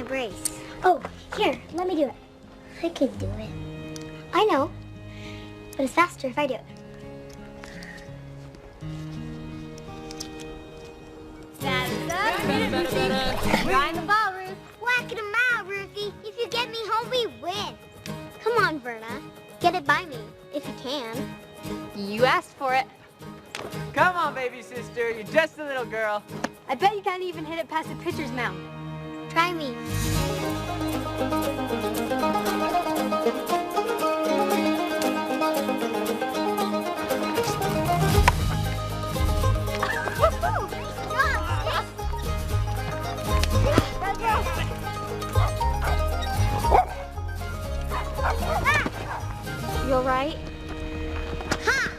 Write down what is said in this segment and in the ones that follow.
Grace. Oh, here, let me do it. I could do it. I know, but it's faster if I do it. Grind the ball, Ruth. Whack him out, Ruthie. If you get me home, we win. Come on, Verna. Get it by me, if you can. You asked for it. Come on, baby sister. You're just a little girl. I bet you can't even hit it past the pitcher's mound. Try me. You all right? Ha!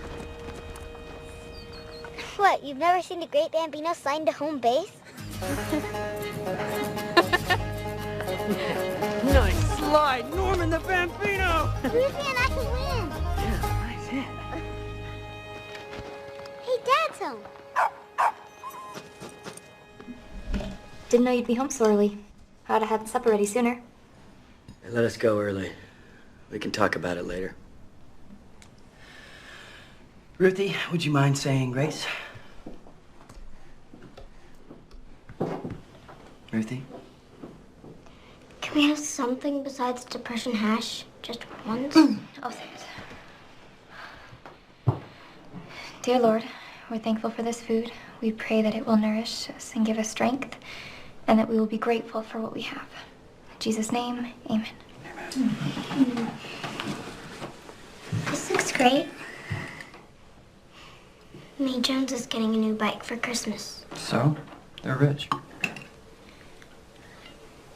What, you've never seen a great Bambino slide to home base? Nice slide, Norman the Bambino! Ruthie and I can win! Yeah, nice hit. Hey, Dad's home. Didn't know you'd be home so early. I'd have had supper ready sooner. Hey, let us go early. We can talk about it later. Ruthie, would you mind saying grace? Ruthie? Can we have something besides depression hash? Just once? Oh, thanks. Dear Lord, we're thankful for this food. We pray that it will nourish us and give us strength, and that we will be grateful for what we have. In Jesus' name, amen. Amen. This looks great. May Jones is getting a new bike for Christmas. So? They're rich.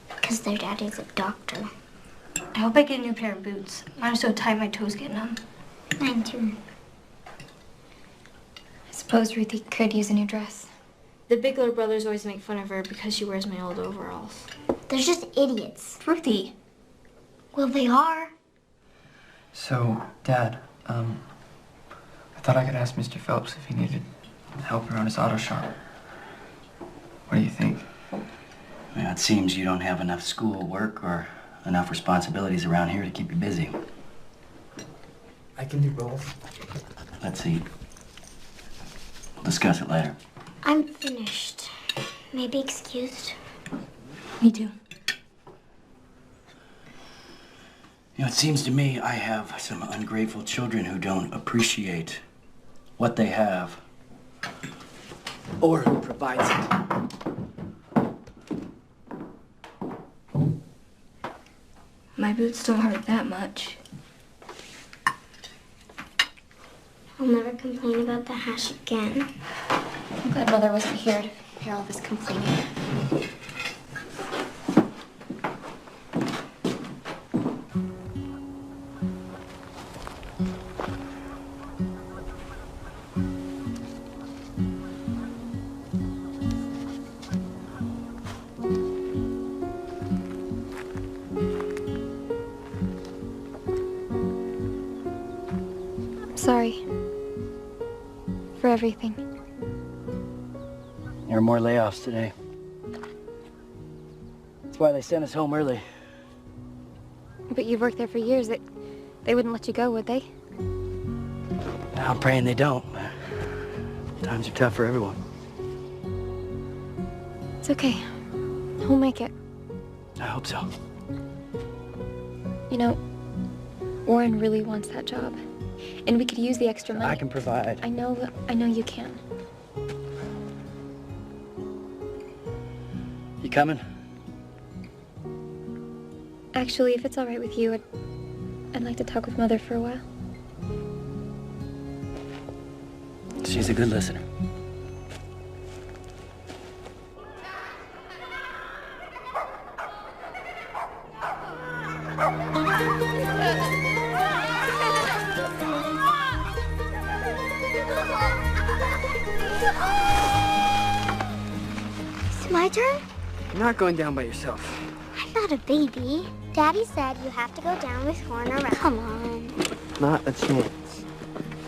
Because their daddy's a doctor. I hope I get a new pair of boots. I'm so tight my toes get numb. Mine too. I suppose Ruthie could use a new dress. The Bigelow brothers always make fun of her because she wears my old overalls. They're just idiots. Ruthie. Well, they are. So, Dad, I thought I could ask Mr. Phelps if he needed help around his auto shop. What do you think? Well, it seems you don't have enough school work or enough responsibilities around here to keep you busy. I can do both. Let's eat. We'll discuss it later. I'm finished. May be excused. Me too. You know, it seems to me I have some ungrateful children who don't appreciate what they have or who provides it. My boots don't hurt that much. I'll never complain about the hash again. I'm glad Mother wasn't here to hear all this complaining. Sorry for everything. There are more layoffs today. That's why they sent us home early. But you've worked there for years. They wouldn't let you go, would they? I'm praying they don't. Times are tough for everyone. It's okay. We'll make it. I hope so. You know, Warren really wants that job. And we could use the extra money. I can provide. I know you can. You coming? Actually, if it's all right with you, I'd like to talk with Mother for a while. She's a good listener. It's my turn? You're not going down by yourself. I'm not a baby. Daddy said you have to go down with Horn around. Come on. Not a chance.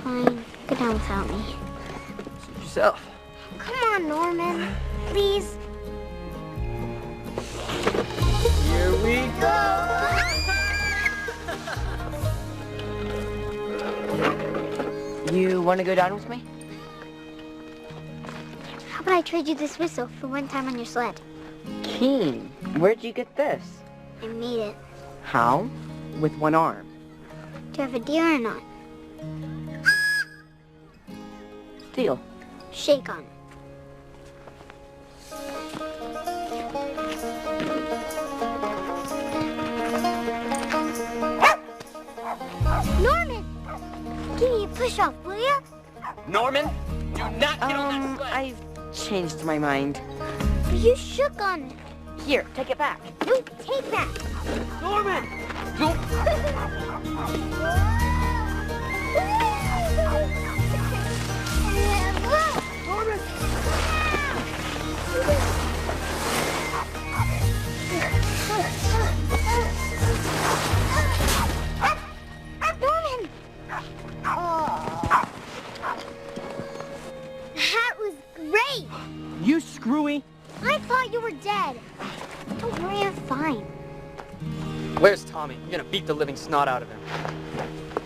Fine. Go down without me. Suit yourself. Come on, Norman. Please. we go. You want to go down with me? How about I trade you this whistle for one time on your sled? Keen, where'd you get this? I made it. How? With one arm. Do you have a deal or not? Deal. Shake on it. Norman! Give me a push-off, will you? Norman, do not get on that sled. I've changed my mind. But you shook on it. Here, take it back. No, take that. Norman! Norman! That was great! You screwy. I thought you were dead. Don't worry, I'm fine. Where's Tommy? I'm gonna beat the living snot out of him.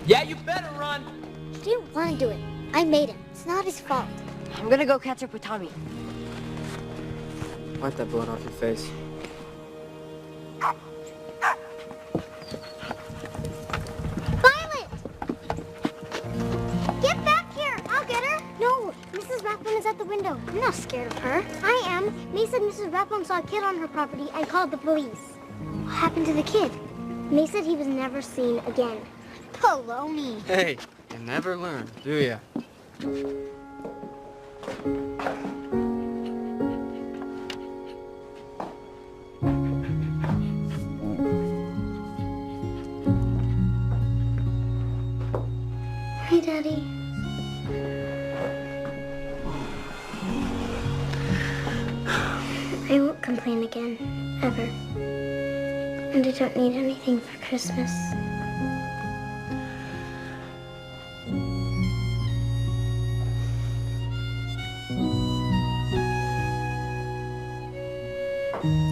Yeah, you better run. He didn't want to do it. I made him. It's not his fault. I'm gonna go catch up with Tommy. Wipe that blood off your face. Violet! Get back here! I'll get her. No, Mrs. Rathbone is at the window. I'm not scared of her. I am. May said Mrs. Rathbone saw a kid on her property and called the police. What happened to the kid? May said he was never seen again. Baloney. Hey, you never learn, do ya? Hey, Daddy. I won't complain again, ever. And I don't need anything for Christmas.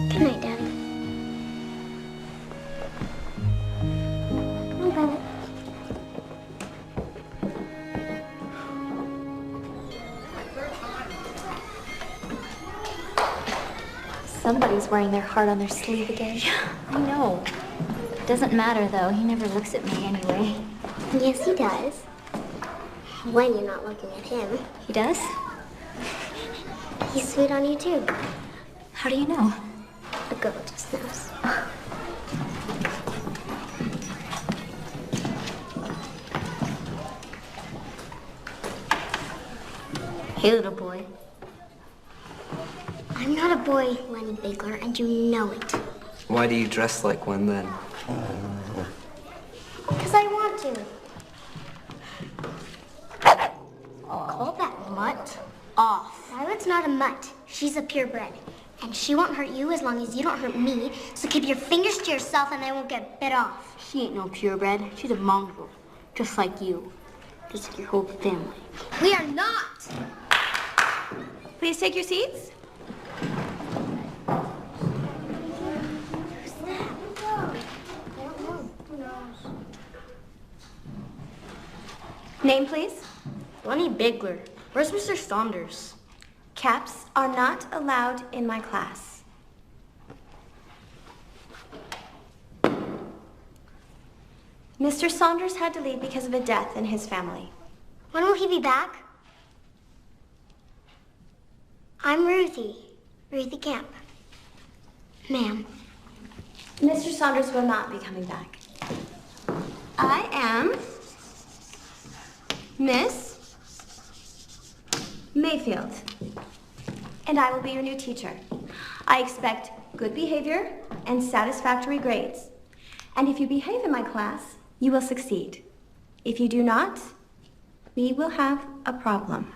Good night, Daddy. Oh, Violet. Somebody's wearing their heart on their sleeve again. I know. Doesn't matter, though. He never looks at me anyway. Yes, he does. When you're not looking at him. He does? He's sweet on you, too. How do you know? A girl just knows. Hey, little boy. I'm not a boy, Lenny Bigler, and you know it. Why do you dress like one then? Because I want to. Call that mutt off. Violet's not a mutt. She's a purebred. And she won't hurt you as long as you don't hurt me. So keep your fingers to yourself and they won't get bit off. She ain't no purebred. She's a mongrel. Just like you. Just like your whole family. We are not. Please take your seats. Name, please. Lenny Bigler. Where's Mr. Saunders? Caps are not allowed in my class. Mr. Saunders had to leave because of a death in his family. When will he be back? I'm Ruthie. Ruthie Camp. Ma'am. Mr. Saunders will not be coming back. I am Miss Mayfield, and I will be your new teacher. I expect good behavior and satisfactory grades. And if you behave in my class, you will succeed. If you do not, we will have a problem.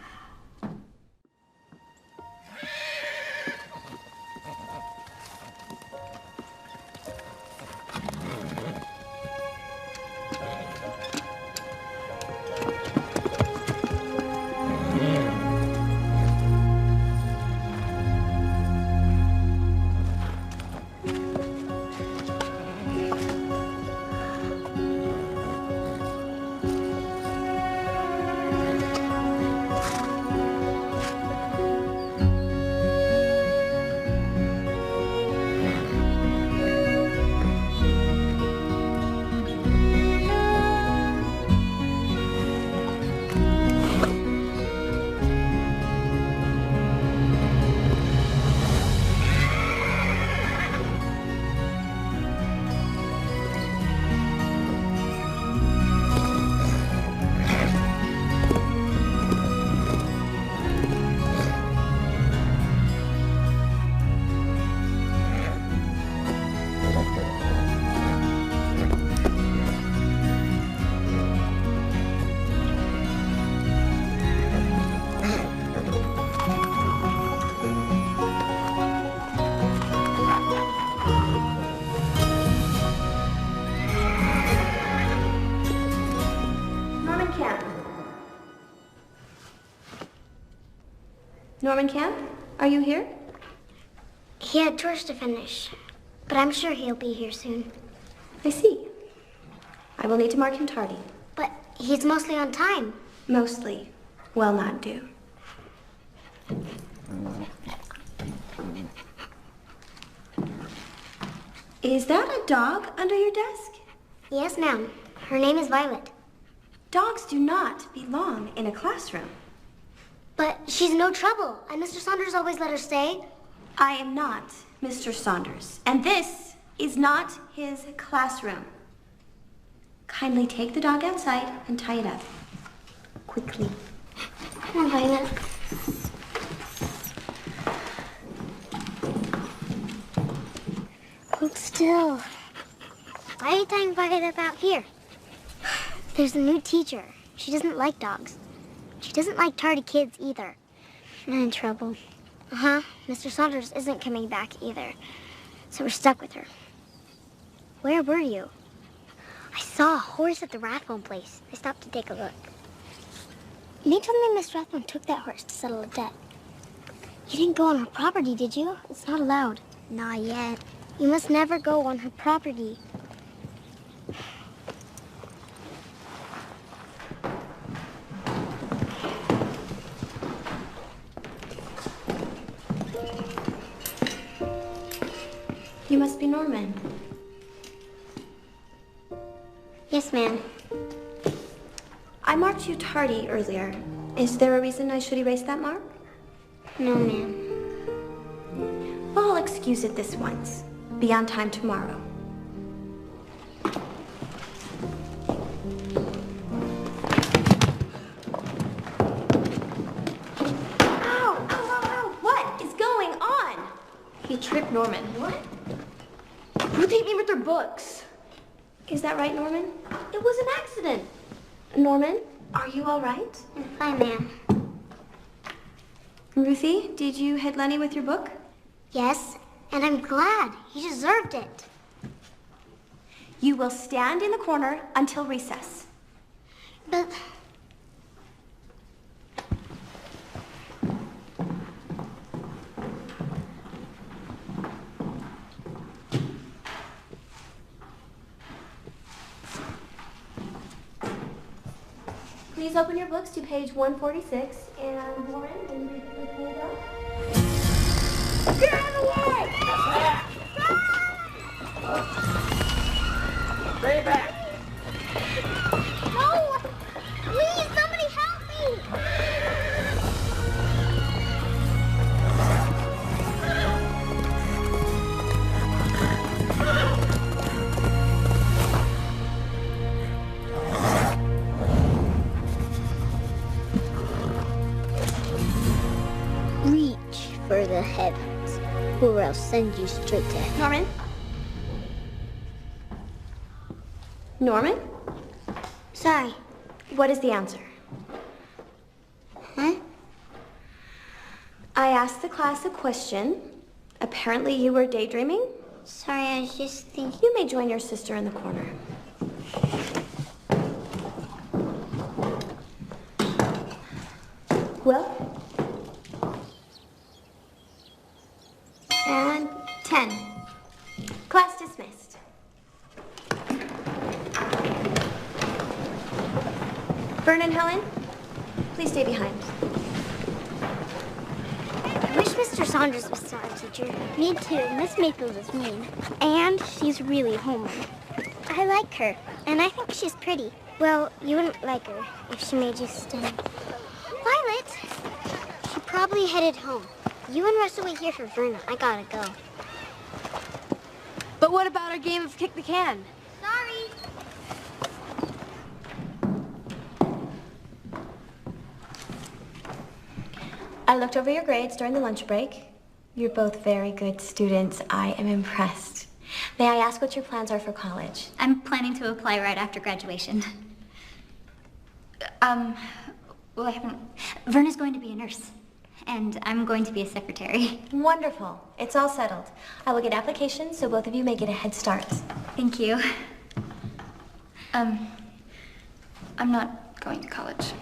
Norman Camp, are you here? He had chores to finish, but I'm sure he'll be here soon. I see. I will need to mark him tardy. But he's mostly on time. Mostly. Well, not due. Is that a dog under your desk? Yes, ma'am. Her name is Violet. Dogs do not belong in a classroom. But she's no trouble, and Mr. Saunders always let her stay. I am not Mr. Saunders, and this is not his classroom. Kindly take the dog outside and tie it up. Quickly. Come on, Violet. Hold still. Why are you tying Violet up out here? There's a new teacher. She doesn't like dogs. She doesn't like tardy kids either. I'm in trouble. Uh-huh. Mr. Saunders isn't coming back either. So we're stuck with her. Where were you? I saw a horse at the Rathbone place. I stopped to take a look. You told me Miss Rathbone took that horse to settle a debt. You didn't go on her property, did you? It's not allowed. Not yet. You must never go on her property. You must be Norman. Yes, ma'am. I marked you tardy earlier. Is there a reason I should erase that mark? No, ma'am. Well, I'll excuse it this once. Be on time tomorrow. Ow! Ow, ow, ow! What is going on? He tripped Norman. What? Who hit me with their books? Is that right, Norman? It was an accident. Norman, are you all right? I'm fine, ma'am. Ruthie, did you hit Lenny with your book? Yes, and I'm glad. He deserved it. You will stand in the corner until recess. But... Please open your books to page 146 and Warren, when you read the page up. Get out of the way! Stay back! No! Please, somebody help me! Reach for the heavens, or I'll send you straight to hell. Norman? Norman? Sorry. What is the answer? Huh? I asked the class a question. Apparently you were daydreaming. Sorry, I was just thinking. You may join your sister in the corner. Well? And 10. Class dismissed. Vern and Helen, please stay behind. I wish Mr. Saunders was still our teacher. Me too. Miss Mayfield is mean. And she's really homely. I like her, and I think she's pretty. Well, you wouldn't like her if she made you stay. Violet! She probably headed home. You and Russ will wait here for Verna. I gotta go. But what about our game of kick the can? Sorry. I looked over your grades during the lunch break. You're both very good students. I am impressed. May I ask what your plans are for college? I'm planning to apply right after graduation. Well, I haven't... Verna's going to be a nurse, and I'm going to be a secretary. Wonderful. It's all settled. I will get applications so both of you may get a head start. Thank you. I'm not going to college.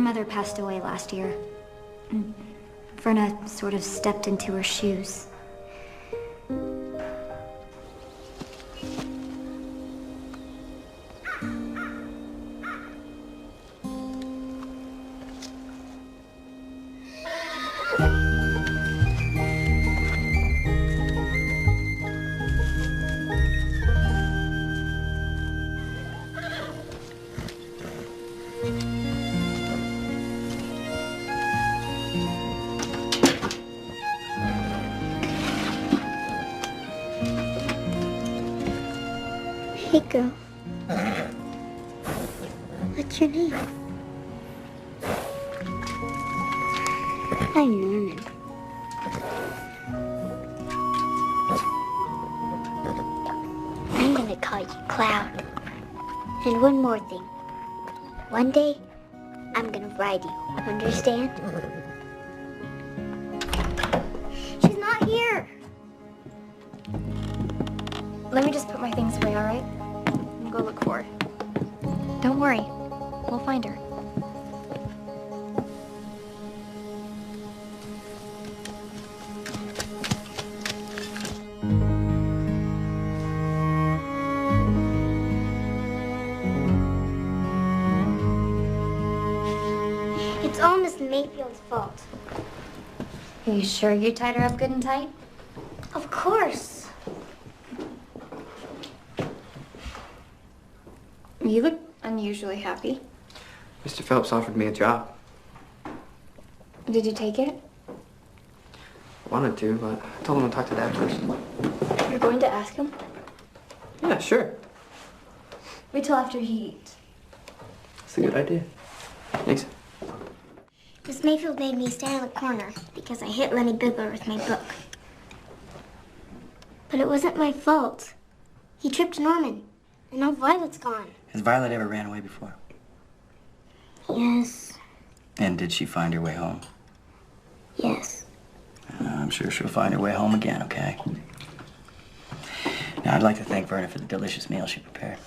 mother passed away last year. And Verna sort of stepped into her shoes. Hey, girl. What's your name? I'm Norman. I'm gonna call you Cloud. And one more thing. One day, I'm gonna ride you. Understand? She's not here. Let me just put my things away, all right? And go look for her. Don't worry. We'll find her. It's all Miss Mayfield's fault. Are you sure you tied her up good and tight? Of course. You look unusually happy. Mr. Phelps offered me a job. Did you take it? I wanted to, but I told him to talk to Dad first. You're going to ask him? Yeah, sure. Wait till after he eats. That's a good idea. Thanks. Miss Mayfield made me stand in the corner because I hit Lenny Bigler with my book. But it wasn't my fault. He tripped Norman, and now Violet's gone. Has Violet ever ran away before? Yes. And did she find her way home? Yes. I'm sure she'll find her way home again, okay? Now, I'd like to thank Verna for the delicious meal she prepared.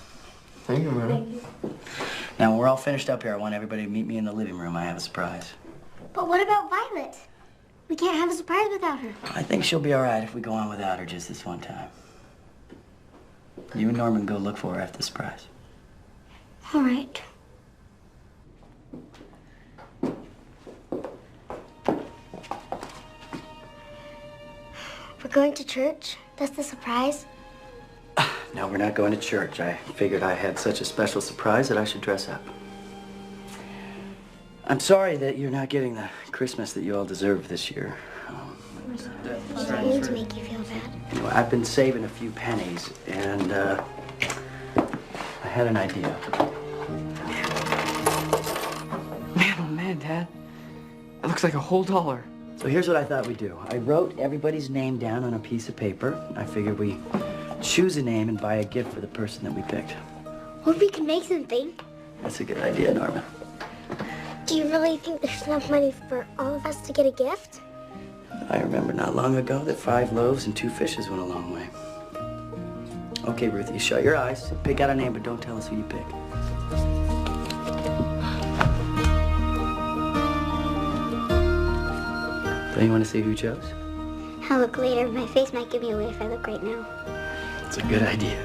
Thank you, Verna. Now, when we're all finished up here, I want everybody to meet me in the living room. I have a surprise. But what about Violet? We can't have a surprise without her. I think she'll be all right if we go on without her just this one time. You and Norman go look for her after the surprise. All right. We're going to church? That's the surprise? No, we're not going to church. I figured I had such a special surprise that I should dress up. I'm sorry that you're not getting the Christmas that you all deserve this year. I need to make you feel bad. You know, I've been saving a few pennies, and I had an idea. Man, oh man, Dad. That looks like a whole $1. So here's what I thought we'd do. I wrote everybody's name down on a piece of paper. I figured we choose a name and buy a gift for the person that we picked. Or we can make something. That's a good idea, Norman. Do you really think there's enough money for all of us to get a gift? I remember not long ago that 5 loaves and 2 fishes went a long way. Okay, Ruthie, you shut your eyes. Pick out a name, but don't tell us who you pick. Don't you want to see who you chose? I'll look later. My face might give me away if I look right now. It's a good idea.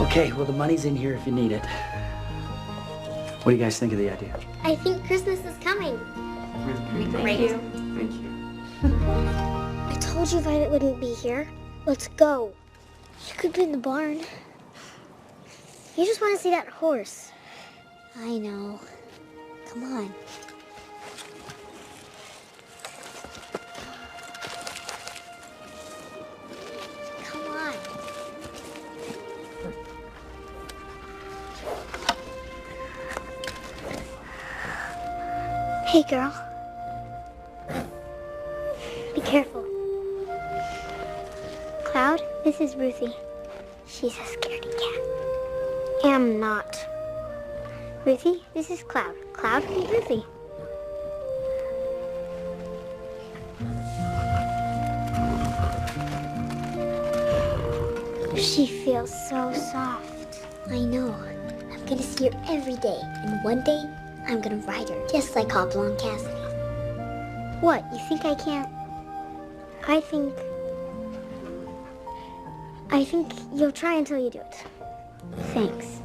Okay, well, the money's in here if you need it. What do you guys think of the idea? I think Christmas is coming. Thank you. Thank you. I told you Violet wouldn't be here. Let's go. She could be in the barn. You just want to see that horse. I know. Come on. Come on. Hey, girl. Be careful. Cloud, this is Ruthie. She's a scaredy cat. Am not. Ruthie, this is Cloud. Cloud and Ruthie. She feels so soft. I know. I'm gonna see her every day, and one day I'm gonna ride her just like Hopalong Cassidy. What, you think I can't? I think you'll try until you do it. Thanks.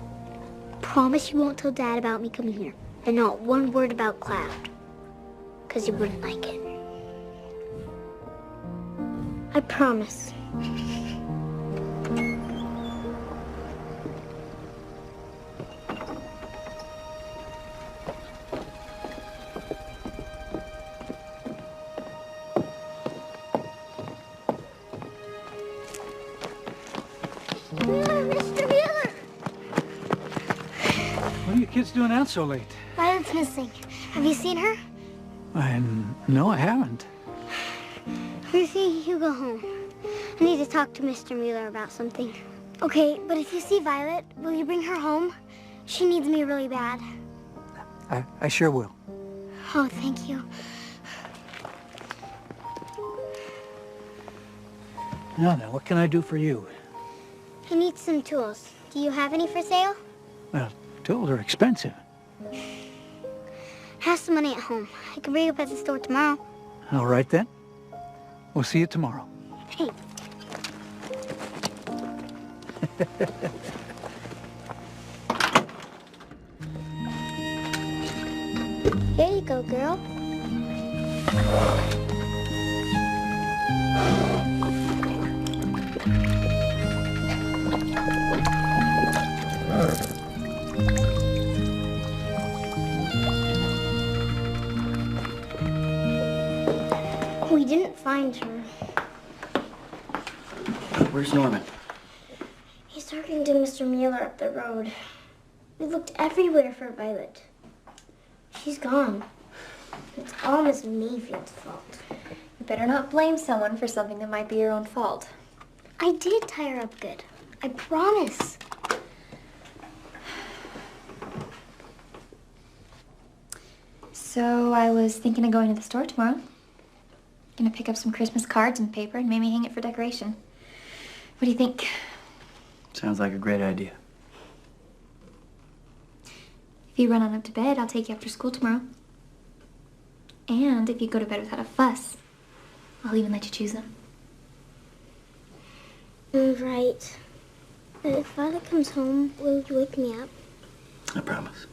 Promise you won't tell Dad about me coming here, and not one word about Cloud, because you wouldn't like it. I promise. Mr. Mueller! What are you kids doing out so late? Violet's missing. Have you seen her? No, I haven't. Ruthie, you go home. I need to talk to Mr. Mueller about something. Okay, but if you see Violet, will you bring her home? She needs me really bad. I sure will. Oh, thank you. Now, what can I do for you? I need some tools. Do you have any for sale? Well, tools are expensive. I have some money at home. I can bring it up at the store tomorrow. All right, then. We'll see you tomorrow. Thanks. Here you go, girl. We didn't find her. Where's Norman? He's talking to Mr. Mueller up the road. We looked everywhere for Violet. She's gone. It's all Miss Mayfield's fault. You better not blame someone for something that might be your own fault. I did tie her up good. I promise. So I was thinking of going to the store tomorrow. Gonna pick up some Christmas cards and paper and maybe hang it for decoration. What do you think? Sounds like a great idea. If you run on up to bed, I'll take you after school tomorrow. And if you go to bed without a fuss, I'll even let you choose them. Right. If Violet comes home, will you wake me up? I promise.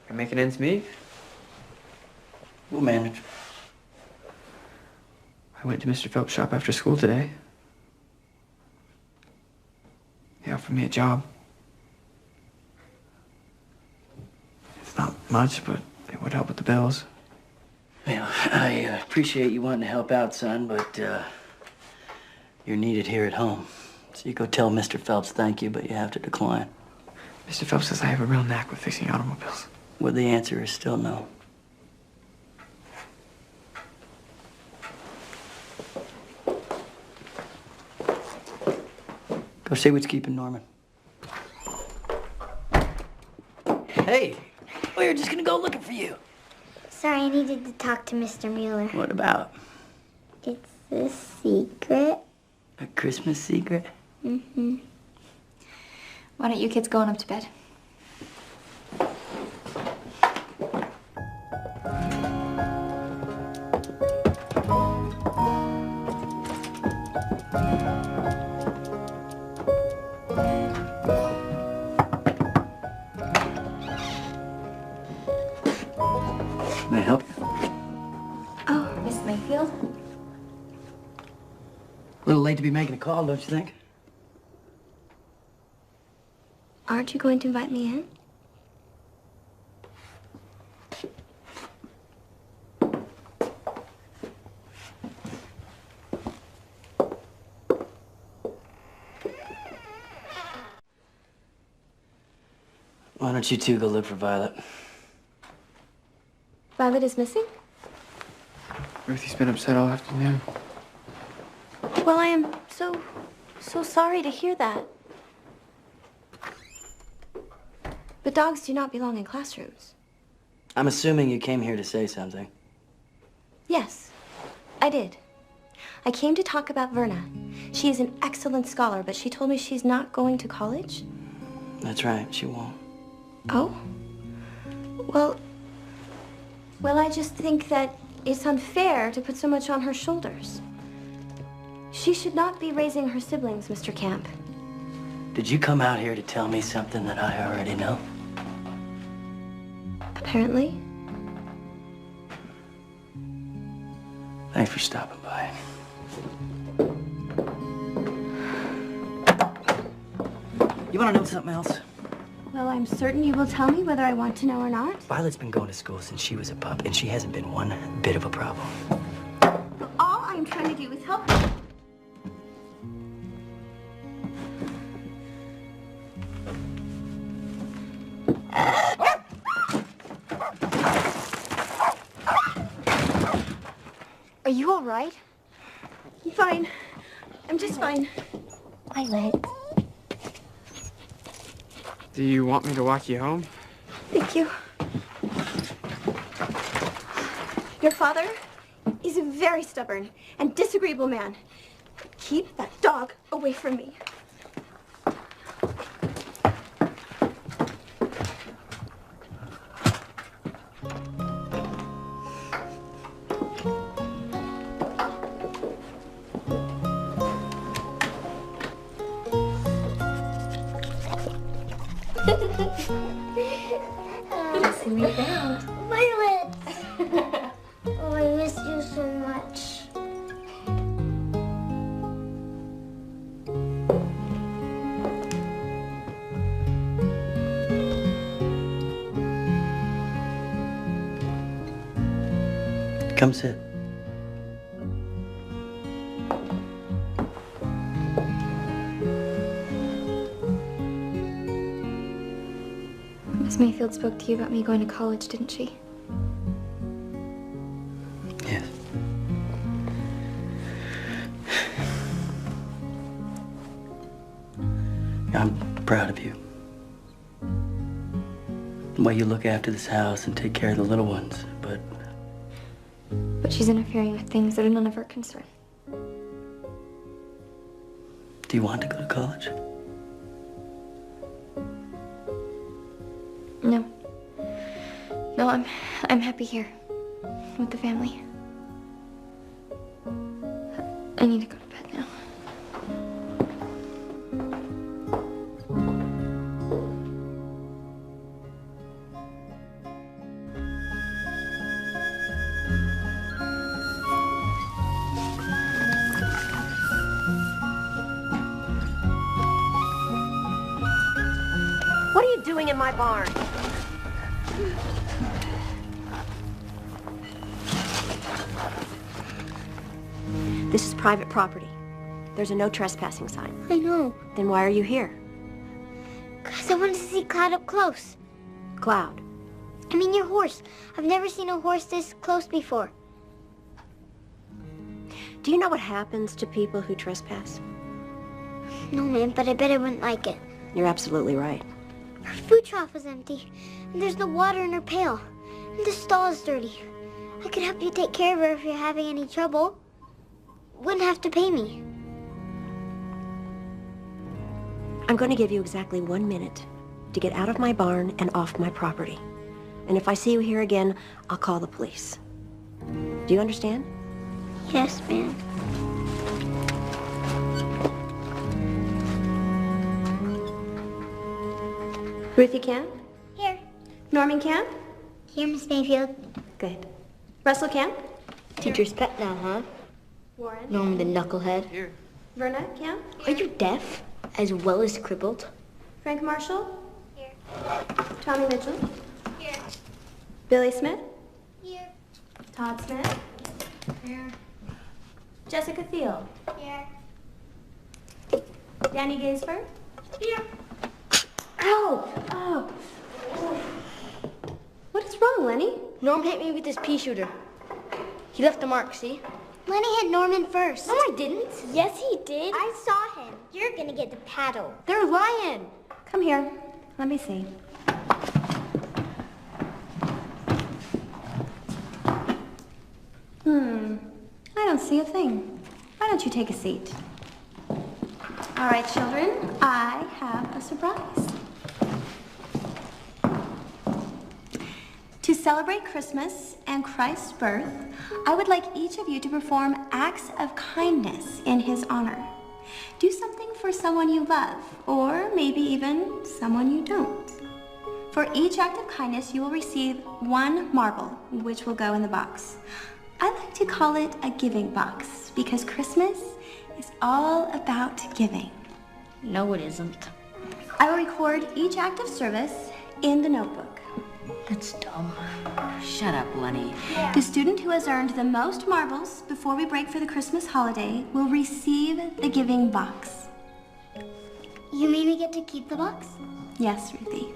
You're making ends meet? We'll manage. I went to Mr. Phelps' shop after school today. He offered me a job. It's not much, but it would help with the bills. Well, I appreciate you wanting to help out, son, but you're needed here at home. So you go tell Mr. Phelps thank you, but you have to decline. Mr. Phelps says I have a real knack with fixing automobiles. Well, the answer is still no. Go see what's keeping Norman. Hey, we were just gonna go looking for you. Sorry, I needed to talk to Mr. Mueller. What about? It's a secret. A Christmas secret? Mm-hmm. Why don't you kids go on up to bed? May I help you? Oh, Miss Mayfield? A little late to be making a call, don't you think? Aren't you going to invite me in? Why don't you two go look for Violet? Violet is missing? Ruthie's been upset all afternoon. Well, I am so sorry to hear that. But dogs do not belong in classrooms. I'm assuming you came here to say something. Yes, I did. I came to talk about Verna. She is an excellent scholar, but she told me she's not going to college. That's right, she won't. Oh? Well, I just think that it's unfair to put so much on her shoulders. She should not be raising her siblings, Mr. Camp. Did you come out here to tell me something that I already know? Apparently. Thanks for stopping by. You want to know something else? Well, I'm certain you will tell me whether I want to know or not. Violet's been going to school since she was a pup, and she hasn't been one bit of a problem. But all I'm trying to do is help her. Are you all right? I'm fine. I'm just fine. Violet. Do you want me to walk you home? Thank you. Your father is a very stubborn and disagreeable man. Keep that dog away from me. See me found. Violet! Oh, I miss you so much. Come sit. Miss Mayfield spoke to you about me going to college, didn't she? Yes. I'm proud of you. The way you look after this house and take care of the little ones, but But she's interfering with things that are none of her concern. do you want to go to college? No. No, I'm happy here with the family. I need to go to bed now. What are you doing in my barn? This is private property. There's a no trespassing sign. I know. Then why are you here? Because I wanted to see Cloud up close. Cloud. I mean your horse. I've never seen a horse this close before. Do you know what happens to people who trespass? No, ma'am, but I bet I wouldn't like it. You're absolutely right. Her food trough is empty, and there's no water in her pail, and the stall is dirty. I could help you take care of her if you're having any trouble. Wouldn't have to pay me. I'm going to give you exactly 1 minute to get out of my barn and off my property. And if I see you here again, I'll call the police. Do you understand? Yes, ma'am. Ruthie Camp? Here. Norman Camp? Here, Miss Mayfield. Good. Russell Camp? Teacher's pet now, huh? Warren? Norman the knucklehead. Here. Verna Camp? Are you deaf? As well as crippled? Frank Marshall? Here. Tommy Mitchell? Here. Billy Smith? Here. Todd Smith? Here. Jessica Thiel? Here. Danny Gaisford? Here. Ow! Oh. What is wrong, Lenny? Norm hit me with his pea shooter. He left a mark, see? Lenny hit Norman first. No, I didn't. Yes, he did. I saw him. You're gonna get the paddle. They're lying. Come here. Let me see. I don't see a thing. Why don't you take a seat? All right, children, I have a surprise. To celebrate Christmas and Christ's birth, I would like each of you to perform acts of kindness in his honor. Do something for someone you love, or maybe even someone you don't. For each act of kindness, you will receive 1 marble, which will go in the box. I like to call it a giving box, because Christmas is all about giving. No, it isn't. I will record each act of service in the notebook. That's dumb. Shut up, Lenny. The student who has earned the most marbles before we break for the Christmas holiday will receive the giving box. You mean we get to keep the box? Yes, Ruthie.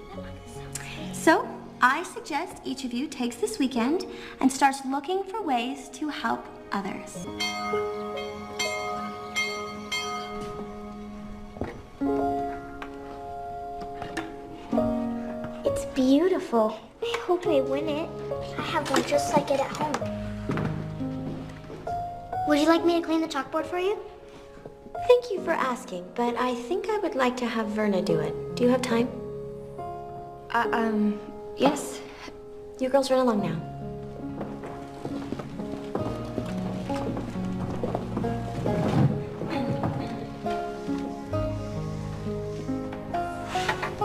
So, I suggest each of you takes this weekend and starts looking for ways to help others. It's beautiful. I hope I win it. I have one just like it at home. Would you like me to clean the chalkboard for you? Thank you for asking, but I think I would like to have Verna do it. Do you have time? Yes. You girls run along now.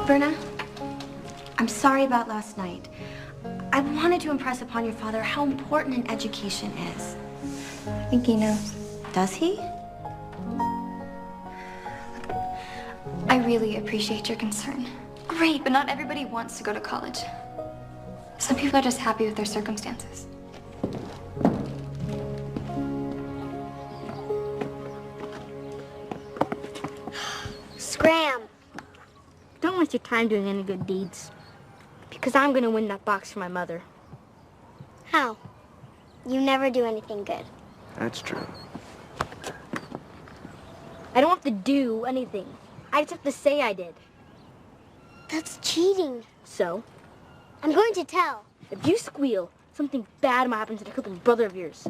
Verna, I'm sorry about last night. I wanted to impress upon your father how important an education is. I think he knows. Does he? I really appreciate your concern. Great, but not everybody wants to go to college. Some people are just happy with their circumstances. Scram. Don't waste your time doing any good deeds. Because I'm gonna win that box for my mother. How? You never do anything good. That's true. I don't have to do anything. I just have to say I did. That's cheating. So, I'm going to tell. if you squeal, something bad might happen to the crippled brother of yours.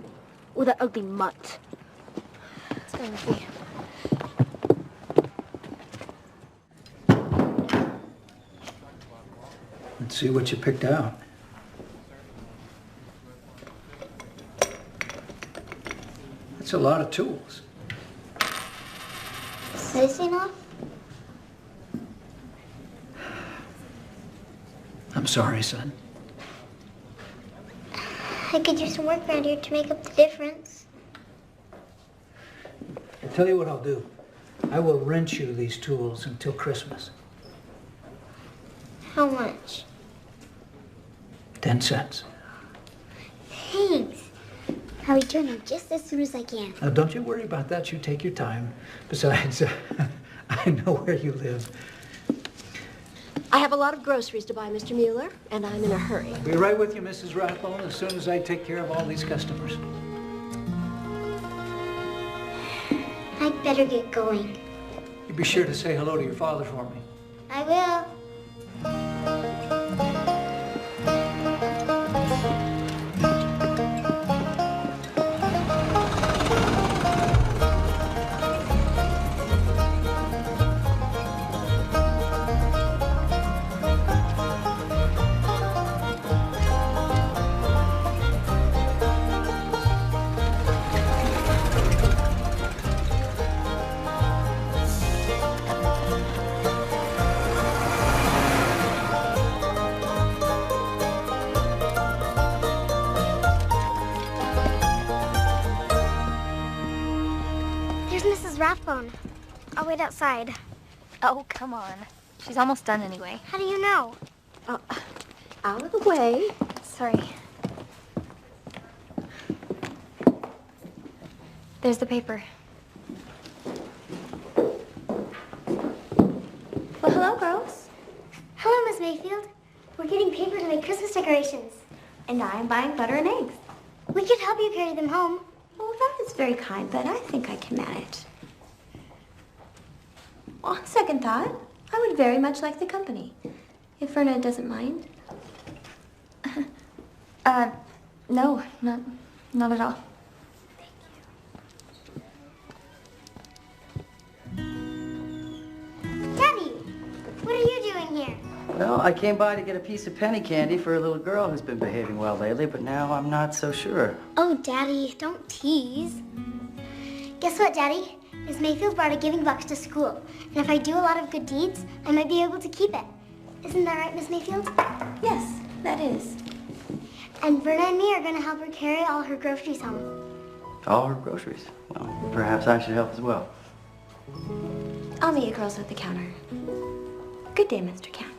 Or that ugly mutt. Let's go, Ruthie. Let's see what you picked out. That's a lot of tools. Is this enough? I'm sorry, son. I could do some work around here to make up the difference. I'll tell you what I'll do. I will rent you these tools until Christmas. How much? 10 cents. Thanks. I'll return them just as soon as I can. Now, don't you worry about that. You take your time. Besides, I know where you live. I have a lot of groceries to buy, Mr. Mueller, and I'm in a hurry. I'll be right with you, Mrs. Rathbone, as soon as I take care of all these customers. I'd better get going. You be sure to say hello to your father for me. I will. Rathbone. I'll wait outside. Oh, come on. She's almost done anyway. How do you know? Out of the way. Sorry. There's the paper. Well, hello, girls. Hello, Miss Mayfield. We're getting paper to make Christmas decorations. And I am buying butter and eggs. We could help you carry them home. Well, that is very kind, but I think I can manage. On second thought, I would very much like the company, if Verna doesn't mind. No, not at all. Daddy, what are you doing here? Well, I came by to get a piece of penny candy for a little girl who's been behaving well lately, but now I'm not so sure. Oh, Daddy, don't tease. Guess what, Daddy? Miss Mayfield brought a giving box to school. And if I do a lot of good deeds, I might be able to keep it. Isn't that right, Miss Mayfield? Yes, that is. And Verna and me are going to help her carry all her groceries home. All her groceries. Well, perhaps I should help as well. I'll meet you girls at the counter. Good day, Mr. Camp.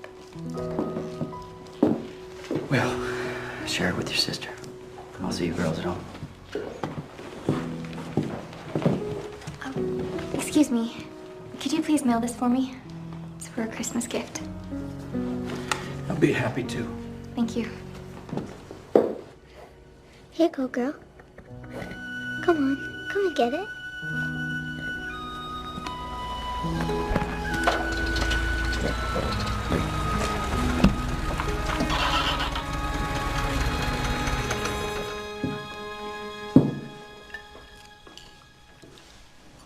Well, share it with your sister. I'll see you girls at home. Excuse me. Could you please mail this for me? It's for a Christmas gift. I'll be happy to. Thank you. Here you go, girl. Come on, come and get it.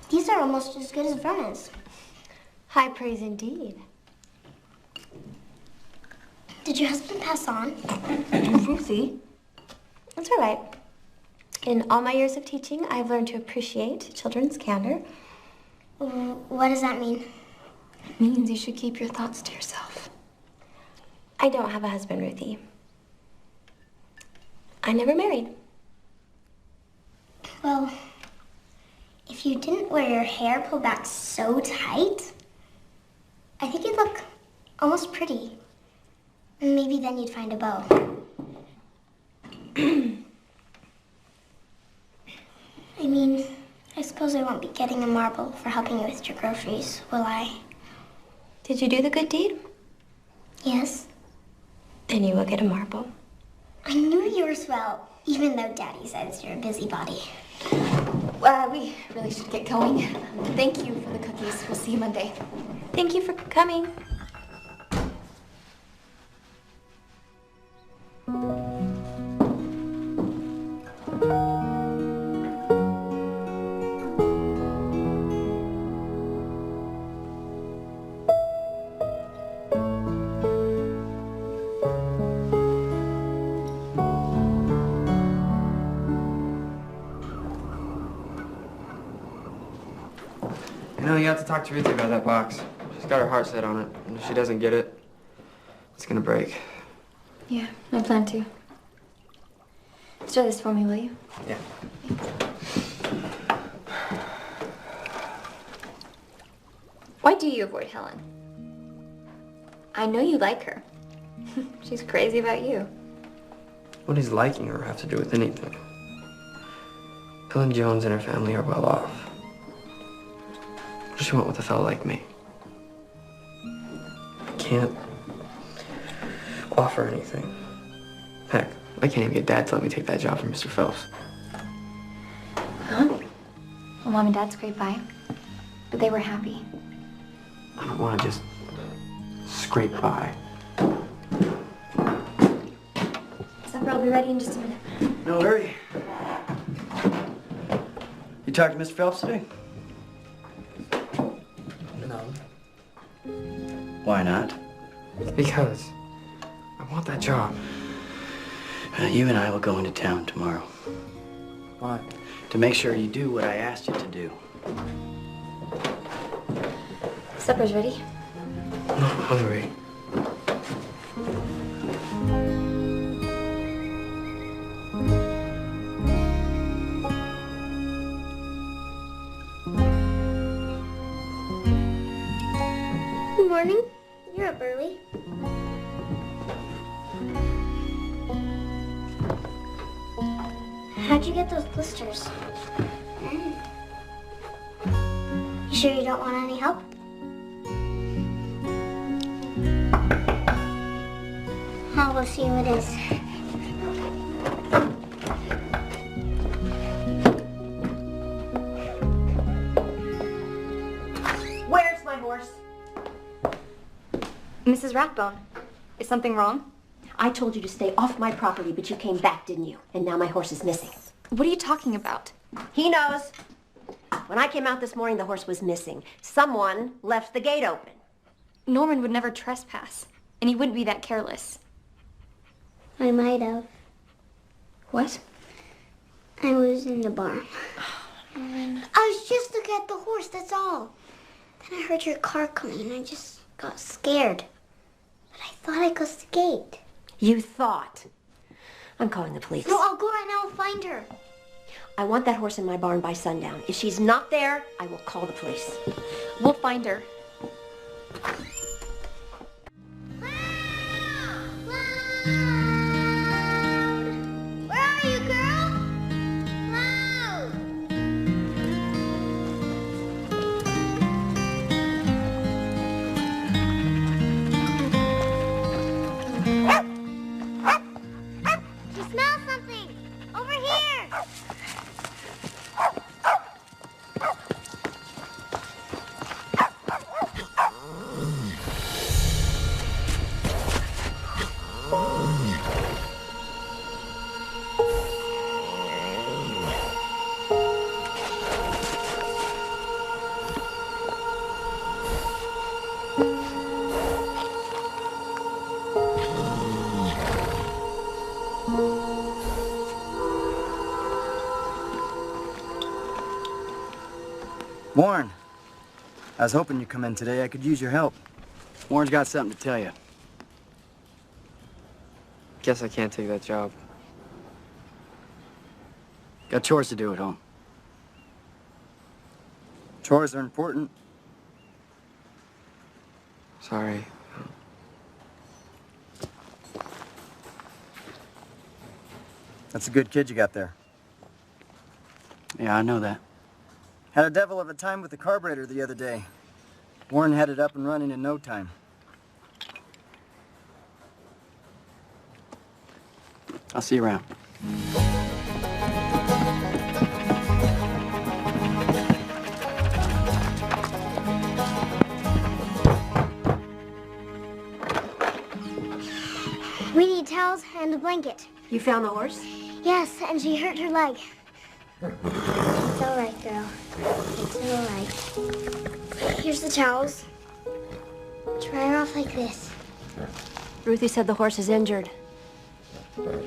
These are almost as good as Verna's. High praise indeed. Did your husband pass on? Ruthie? That's all right. In all my years of teaching, I've learned to appreciate children's candor. What does that mean? It means you should keep your thoughts to yourself. I don't have a husband, Ruthie. I never married. Well, if you didn't wear your hair pulled back so tight, I think you'd look almost pretty. And maybe then you'd find a beau. I mean, I suppose I won't be getting a marble for helping you with your groceries, will I? Did you do the good deed? Yes. Then you will get a marble. I knew yours well, even though Daddy says you're a busybody. We really should get going. Thank you for the cookies. We'll see you Monday. Thank you for coming. You know, you have to talk to Ruthie about that box. She's got her heart set on it, and if she doesn't get it, it's gonna break. Yeah, I plan to. Stir this for me, will you? Yeah. Why do you avoid Helen? I know you like her. She's crazy about you. What does liking her have to do with anything? Helen Jones and her family are well off. What does she want with a fellow like me? I can't offer anything. Heck, I can't even get Dad to let me take that job from Mr. Phelps. Huh? Well, Mom and Dad scraped by, but they were happy. I don't want to just scrape by. Supper will be ready in just a minute. No hurry. You talked to Mr. Phelps today? No. Why not? Because I want that job. You and I will go into town tomorrow. Why? To make sure you do what I asked you to do. Supper's ready. I'm not hungry. Good morning. You're up early. How'd you get those blisters? You sure you don't want any help? I'll go see who it is. horse. Mrs. Rathbone, is something wrong? I told you to stay off my property, but you came back, didn't you? And now my horse is missing. What are you talking about? He knows. When I came out this morning, the horse was missing. Someone left the gate open. Norman would never trespass, and he wouldn't be that careless. I might have. What? I was in the barn. Norman. I was just looking at the horse, that's all. Then I heard your car coming and I just got scared. But I thought I closed the gate. You thought. I'm calling the police. No, I'll go right now and find her. I want that horse in my barn by sundown. If she's not there, I will call the police. We'll find her. Where are you, girl? Cloud! You smell something! Over here! Warren, I was hoping you'd come in today. I could use your help. Warren's got something to tell you. Guess I can't take that job. Got chores to do at home. Chores are important. Sorry. That's a good kid you got there. Yeah, I know that. Had a devil of a time with the carburetor the other day. Warren had it up and running in no time. I'll see you around. We need towels and a blanket. You found the horse? Yes, and she hurt her leg. It's all right, girl. It's all right. Here's the towels. Dry her off like this. Ruthie said the horse is injured.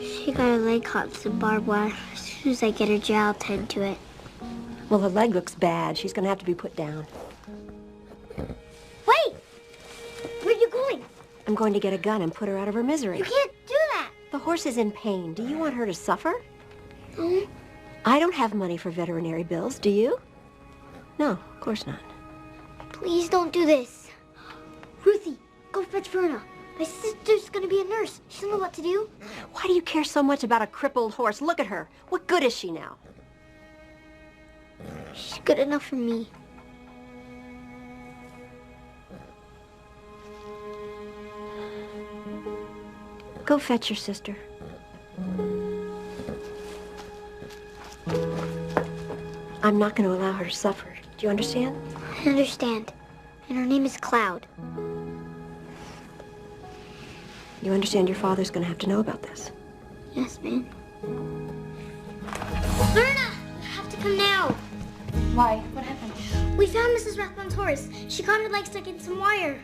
She got her leg caught in some barbed wire. As soon as I get her jail, I'll tend to it. Well, her leg looks bad. She's gonna have to be put down. Wait! Where are you going? I'm going to get a gun and put her out of her misery. You can't do that! The horse is in pain. Do you want her to suffer? No. I don't have money for veterinary bills, do you? No, of course not. Please don't do this. Ruthie, go fetch Verna. My sister's gonna be a nurse. She'll know what to do. Why do you care so much about a crippled horse? Look at her. What good is she now? She's good enough for me. Go fetch your sister. I'm not going to allow her to suffer. Do you understand? I understand. And her name is Cloud. You understand your father's going to have to know about this? Yes, ma'am. Verna! You have to come now. Why? What happened? We found Mrs. Rathbone's horse. She got her leg stuck in some wire.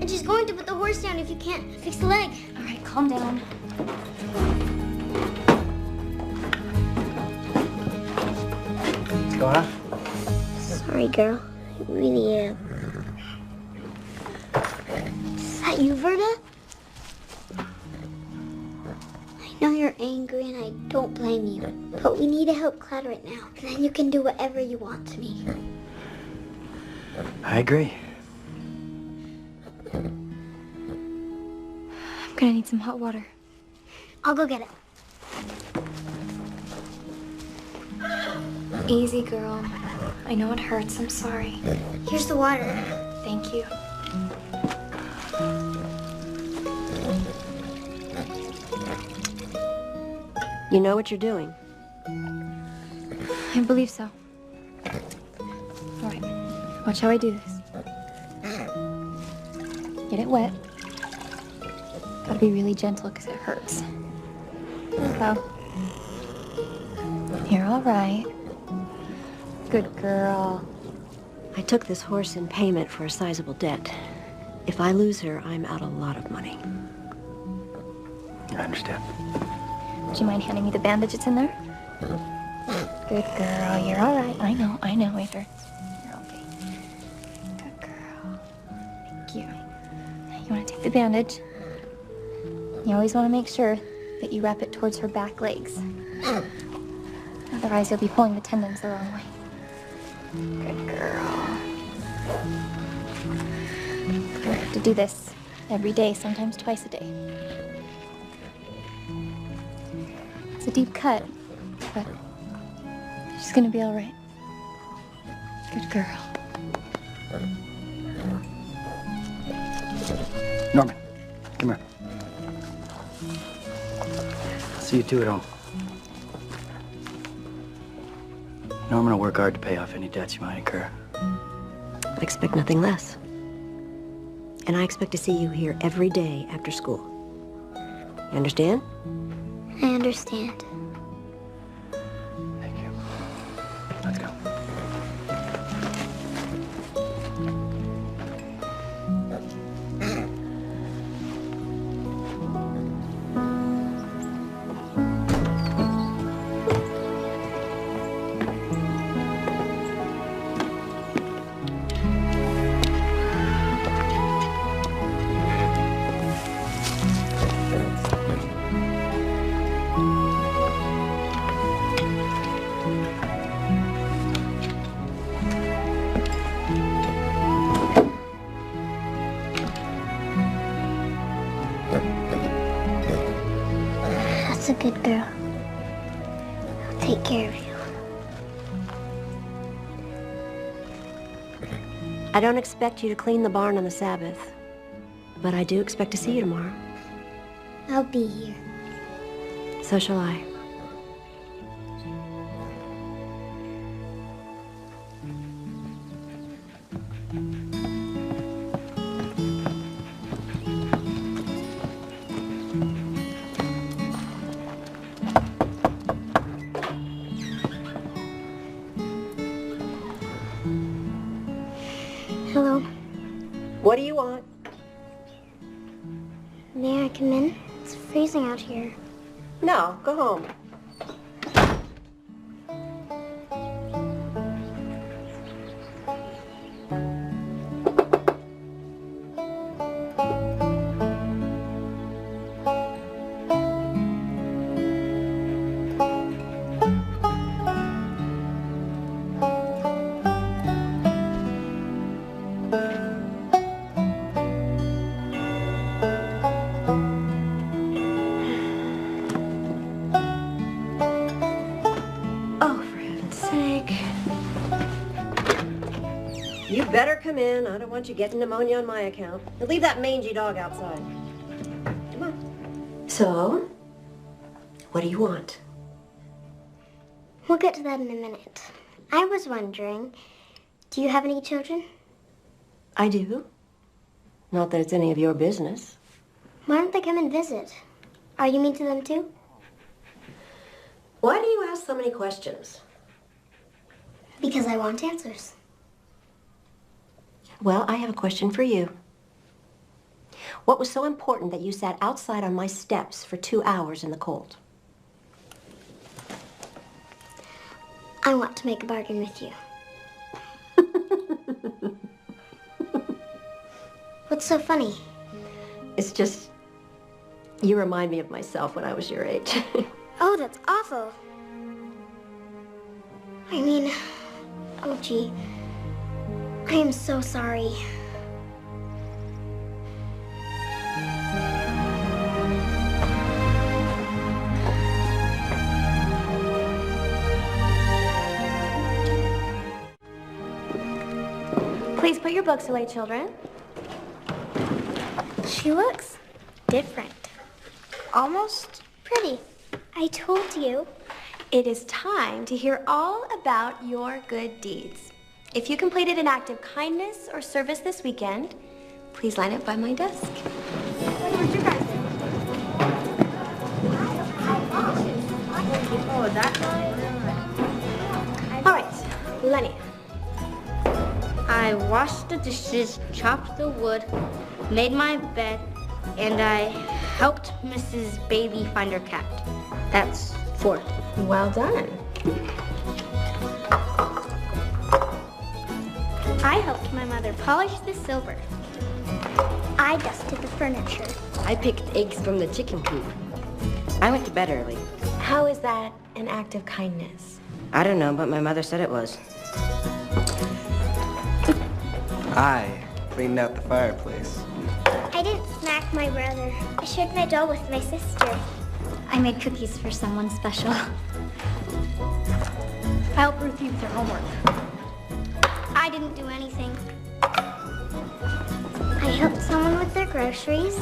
And she's going to put the horse down if you can't fix the leg. All right, calm down. What's going on? Sorry, girl. I really am. Is that you, Verna? I know you're angry and I don't blame you. But we need to help Cloud right now. And then you can do whatever you want to me. I agree. I'm gonna need some hot water. I'll go get it. Easy, girl. I know it hurts. I'm sorry. Here's the water. Thank you. You know what you're doing? I believe so. All right. Watch how I do this. get it wet. Gotta be really gentle because it hurts. There you go. You're all right. Good girl. I took this horse in payment for a sizable debt. If I lose her, I'm out a lot of money. I understand. Do you mind handing me the bandage that's in there? Good girl, you're all right. I know, it hurts. You're okay. Good girl. Thank you. You want to take the bandage? You always want to make sure that you wrap it towards her back legs. Otherwise, you'll be pulling the tendons the wrong way. Good girl. You're gonna have to do this every day, sometimes twice a day. It's a deep cut, but she's gonna be all right. Good girl. Norman, come here. See you two at home. Norman will work hard to pay off any debts you might incur. I expect nothing less. And I expect to see you here every day after school. You understand? I understand. Thank you. Let's go. That's a good girl. I'll take care of you. I don't expect you to clean the barn on the Sabbath, but I do expect to see you tomorrow. I'll be here. So shall I. Hello. What do you want? May I come in? It's freezing out here. No, go home. You better come in. I don't want you getting pneumonia on my account. And leave that mangy dog outside. Come on. So, what do you want? We'll get to that in a minute. I was wondering, do you have any children? I do. Not that it's any of your business. Why don't they come and visit? Are you mean to them too? Why do you ask so many questions? Because I want answers. Well, I have a question for you. What was so important that you sat outside on my steps for 2 hours in the cold? I want to make a bargain with you. What's so funny? It's just, you remind me of myself when I was your age. Oh, that's awful. I mean, oh gee, I am so sorry. Please put your books away, children. She looks different. Almost pretty. I told you. It is time to hear all about your good deeds. If you completed an act of kindness or service this weekend, Please line up by my desk. What's your guys' name? Oh, that All right, Lenny. I washed the dishes, chopped the wood, made my bed, and I helped Mrs. Bailey find her cat. That's 4. Well done. I helped my mother polish the silver. I dusted the furniture. I picked eggs from the chicken coop. I went to bed early. How is that an act of kindness? I don't know, but my mother said it was. I cleaned out the fireplace. I didn't smack my brother. I shared my doll with my sister. I made cookies for someone special. I helped Ruthie with her homework. I didn't do anything. I helped someone with their groceries.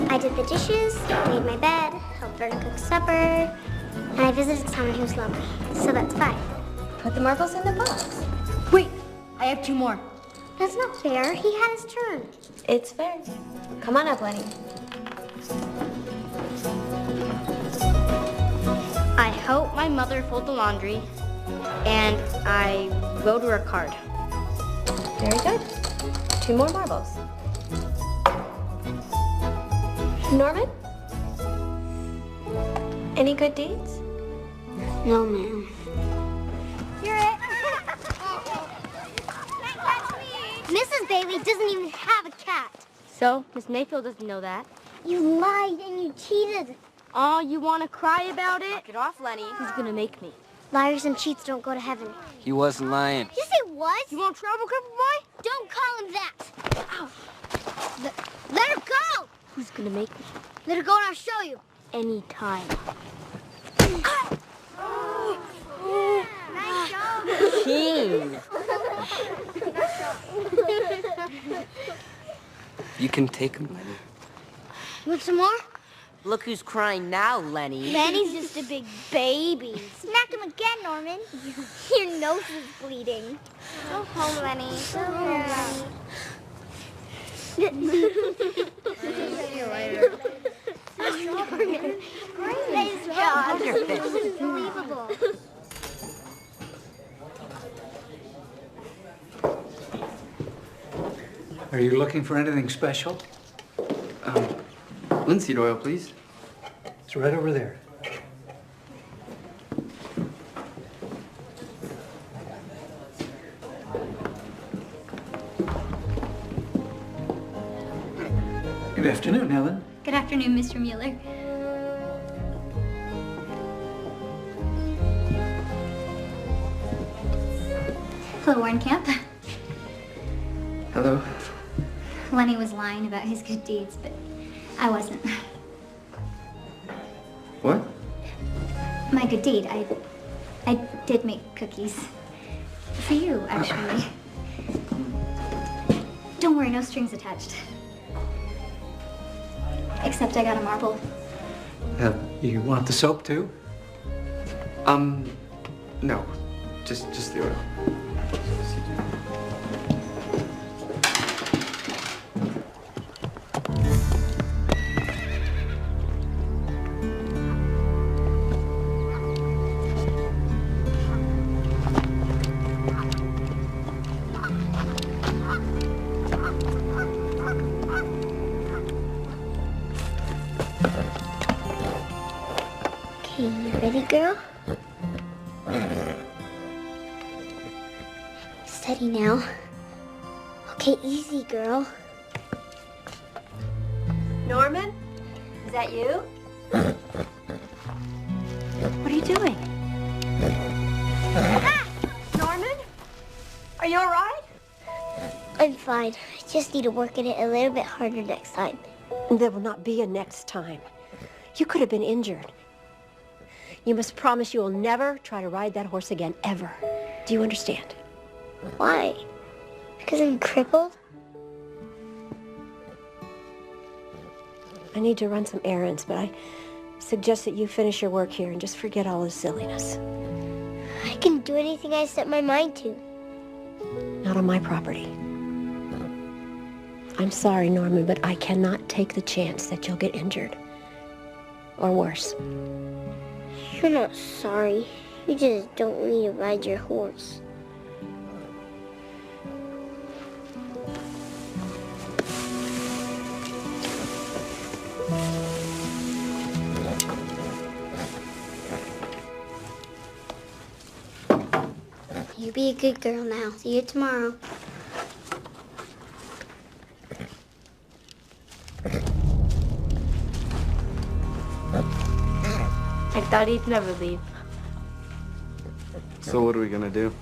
I did the dishes, made my bed, helped Verna cook supper, and I visited someone who was lonely. So that's 5. Put the marbles in the box. Wait, I have 2 more. That's not fair. He had his turn. It's fair. Come on up, Lenny. I helped my mother fold the laundry, and I wrote her a card. Very good. 2 more marbles. Norman? Any good deeds? No, ma'am. You're it. Mrs. Bailey doesn't even have a cat. So, Miss Mayfield doesn't know that. You lied and you cheated. Oh, you want to cry about it? Knock it off, Lenny. Who's gonna make me? Liars and cheats don't go to heaven. He wasn't lying. You say what? You want trouble, cripple boy? Don't call him that. Ow. Let her go. Who's gonna make me? Let her go and I'll show you. Anytime. Nice job. Keen. You can take him, Lenny. You want some more? Look who's crying now, Lenny. Lenny's just a big baby. Smack him again, Norman. Your nose is bleeding. Go home, Lenny. Go home, Lenny. See you later. Nice job. This is unbelievable. Are you looking for anything special? Linseed oil, please. It's right over there. Good afternoon, Helen. Good afternoon, Mr. Mueller. Hello, Warncamp. Hello. Lenny was lying about his good deeds, but I wasn't. What? My good deed, I did make cookies. For you, actually. Don't worry, no strings attached. Except I got a marble. You want the soap too? No. Just the oil. Okay, you ready, girl? Steady now. Okay, easy, girl. Norman? Is that you? What are you doing? Ah! Norman? Are you all right? I'm fine. I just need to work at it a little bit harder next time. There will not be a next time. You could have been injured. You must promise you will never try to ride that horse again, ever. Do you understand? Why? Because I'm crippled? I need to run some errands, but I suggest that you finish your work here and just forget all this silliness. I can do anything I set my mind to. Not on my property. I'm sorry, Norman, but I cannot take the chance that you'll get injured. Or worse. You're not sorry. You just don't want me to ride your horse. You be a good girl now. See you tomorrow. I thought he'd never leave. So what are we gonna do?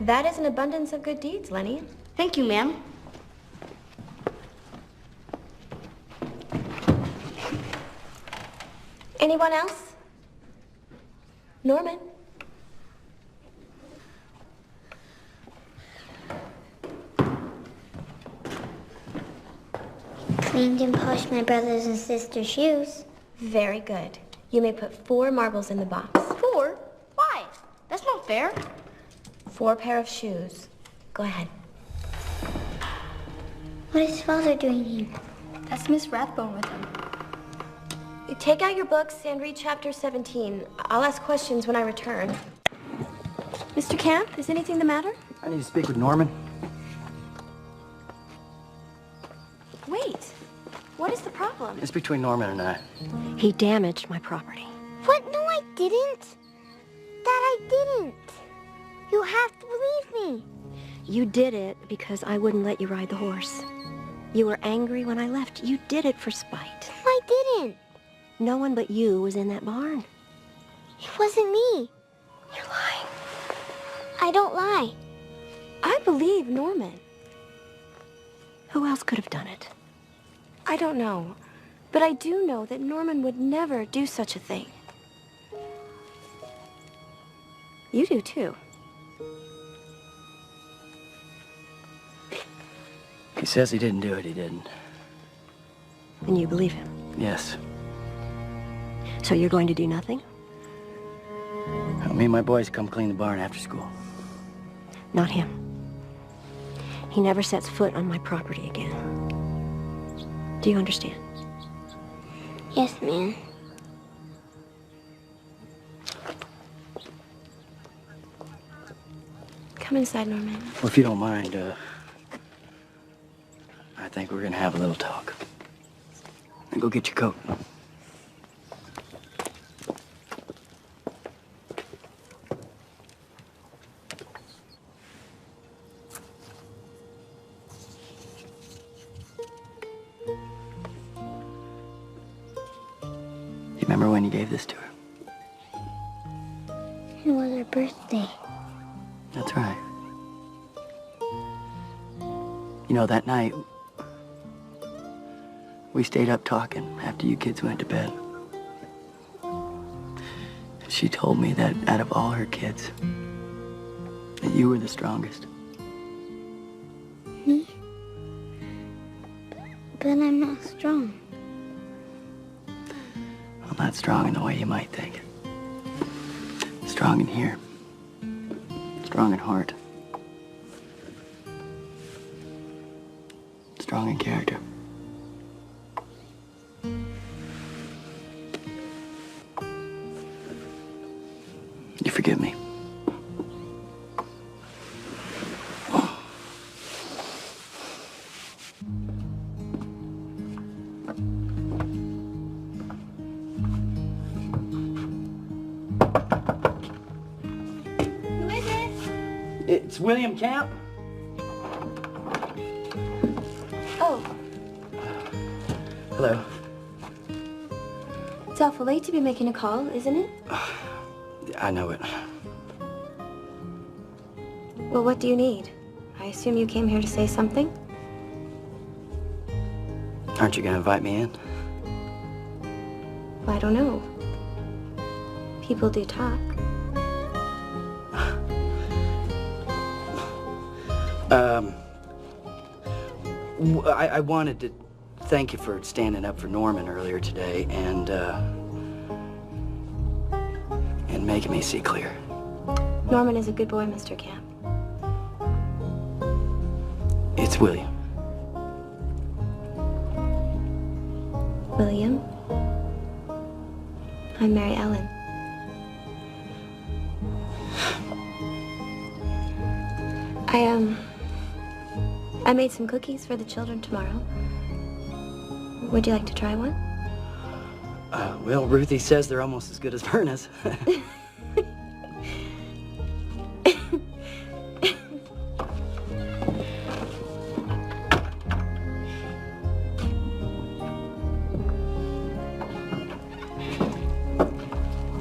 That is an abundance of good deeds, Lenny. Thank you, ma'am. Anyone else? Norman? Cleaned and polished my brothers and sisters' shoes. Very good. You may put 4 marbles in the box. 4? Why? That's not fair. 4 pair of shoes. Go ahead. What is Father doing here? That's Miss Rathbone with him. You take out your books and read chapter 17. I'll ask questions when I return. Mr. Camp, is anything the matter? I need to speak with Norman. Wait. What is the problem? It's between Norman and I. He damaged my property. What? No, I didn't. Dad, I didn't. You have to believe me. You did it because I wouldn't let you ride the horse. You were angry when I left. You did it for spite. I didn't. No one but you was in that barn. It wasn't me. You're lying. I don't lie. I believe Norman. Who else could have done it? I don't know. But I do know that Norman would never do such a thing. You do too. He says he didn't do it, he didn't. And you believe him? Yes. So you're going to do nothing? Me and my boys come clean the barn after school. Not him. He never sets foot on my property again. Do you understand? Yes, ma'am. Come inside, Norman. Well, if you don't mind, I think we're gonna have a little talk. Now go get your coat. You remember when you gave this to her? It was her birthday. That's right. You know, that night, we stayed up talking after you kids went to bed. She told me that out of all her kids, that you were the strongest. Me? But I'm not strong. I'm not strong in the way you might think. Strong in here. Strong in heart. Strong in character. You forgive me? Who is it? It's William Camp. Oh, Hello. It's awful late to be making a call, isn't it? I know it. Well, what do you need? I assume you came here to say something? Aren't you gonna invite me in? Well, I don't know. People do talk. I wanted to thank you for standing up for Norman earlier today and making me see clear. Norman is a good boy, Mr. Camp. It's William. William? I'm Mary Ellen. I made some cookies for the children tomorrow. Would you like to try one? Well, Ruthie says they're almost as good as Verna's.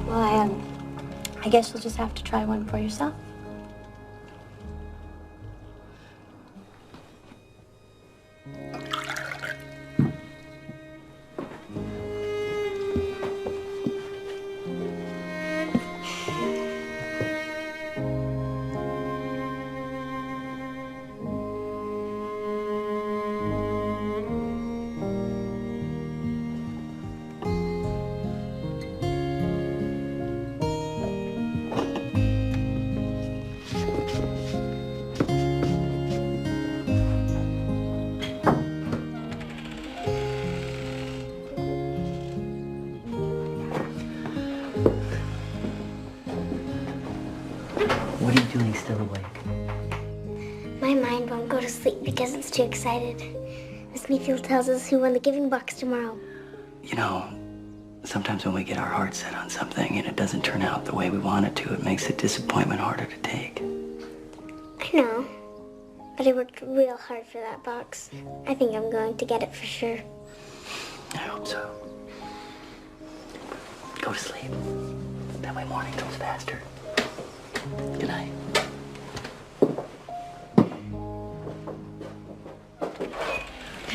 Well, I guess you'll just have to try one for yourself. What are you doing still awake? My mind won't go to sleep because it's too excited. Miss Mayfield tells us who won the giving box tomorrow. You know, sometimes when we get our heart set on something and it doesn't turn out the way we want it to, it makes the disappointment harder to take. I know, but I worked real hard for that box. I think I'm going to get it for sure. I hope so. Go to sleep. That way morning goes faster. Good night.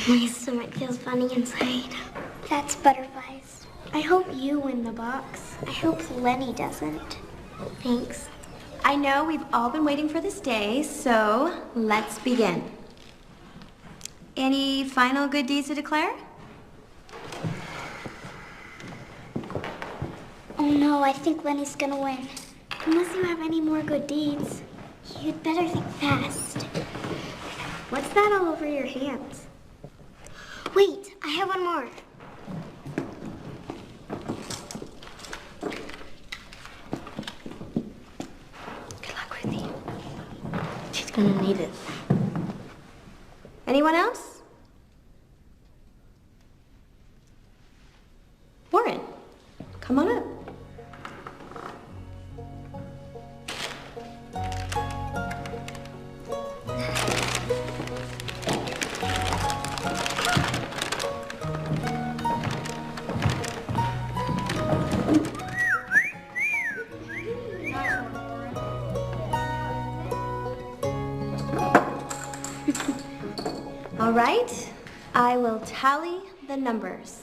My stomach feels funny inside. That's butterflies. I hope you win the box. I hope Lenny doesn't. Thanks. I know we've all been waiting for this day, so let's begin. Any final good deeds to declare? Oh no, I think Lenny's gonna win. Unless you have any more good deeds. You'd better think fast. What's that all over your hands? Wait, I have one more. Good luck, Ruthie. She's gonna need it. Anyone else? Warren, come on up. All right, I will tally the numbers.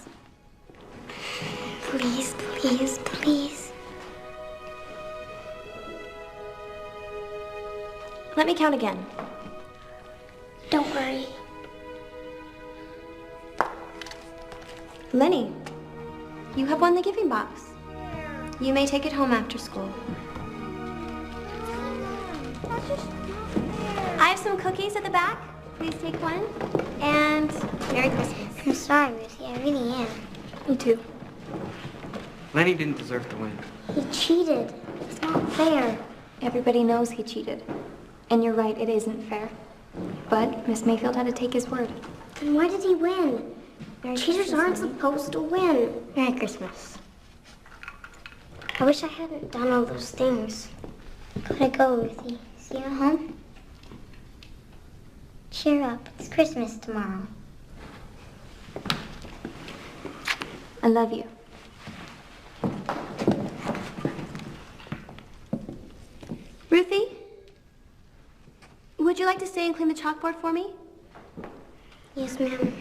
Please, please, please. Let me count again. Don't worry. Lenny, you have won the giving box. You may take it home after school. I have some cookies at the back. Please take one. And Merry Christmas. I'm sorry, Ruthie. I really am. Me too. Lenny didn't deserve to win. He cheated. It's not fair. Everybody knows he cheated. And you're right, it isn't fair. But Miss Mayfield had to take his word. Then why did he win? Cheaters aren't Lenny. supposed to win. Merry Christmas. I wish I hadn't done all those things. Gotta go, Ruthie. See you at home? Cheer up. It's Christmas tomorrow. I love you. Ruthie, would you like to stay and clean the chalkboard for me? Yes, ma'am.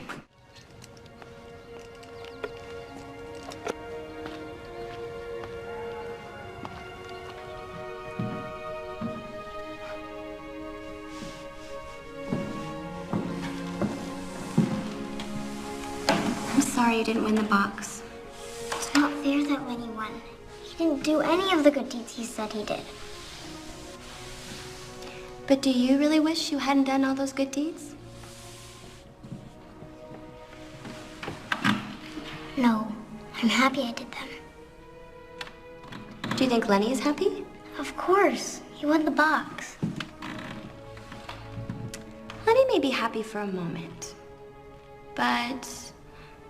I'm sorry you didn't win the box. It's not fair that Lenny won. He didn't do any of the good deeds he said he did. But do you really wish you hadn't done all those good deeds? No, I'm happy I did them. Do you think Lenny is happy? Of course. He won the box. Lenny may be happy for a moment. But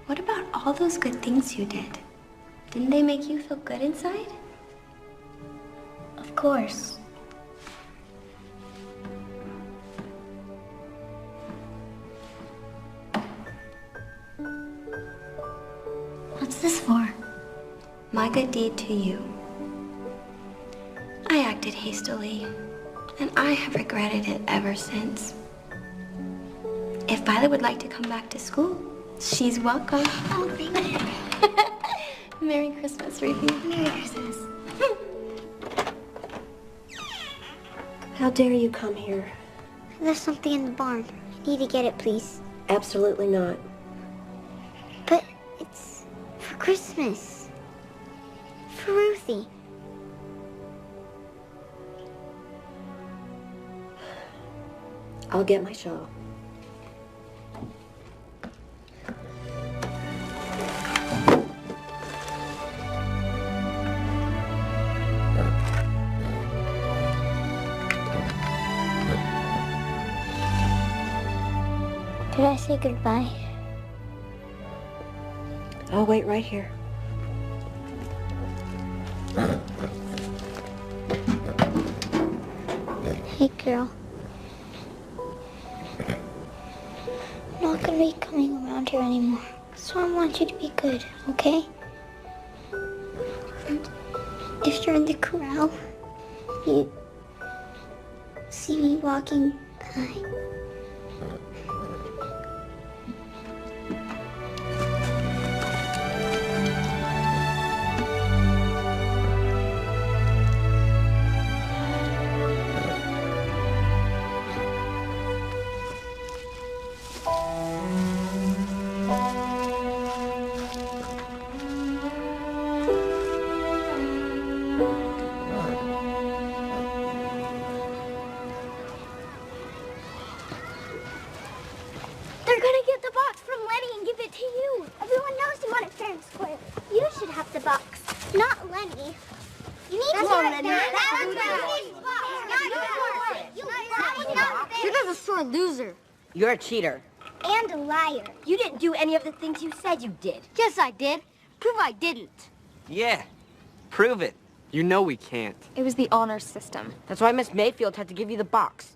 what about all those good things you did? Didn't they make you feel good inside? Of course. What's this for? My good deed to you. I acted hastily, and I have regretted it ever since. If Violet would like to come back to school, she's welcome. Oh, thank you. Merry Christmas, Ruthie. Merry Christmas. How dare you come here? There's something in the barn. I need to get it, please. Absolutely not. But it's for Christmas. For Ruthie. I'll get my shawl. Did I say goodbye? I'll wait right here. Hey, girl. I'm not gonna be coming around here anymore. So I want you to be good, okay? And if you're in the corral, you see me walking by. You're a cheater. And a liar. You didn't do any of the things you said you did. Yes, I did. Prove I didn't. Yeah, prove it. You know we can't. It was the honor system. That's why Miss Mayfield had to give you the box.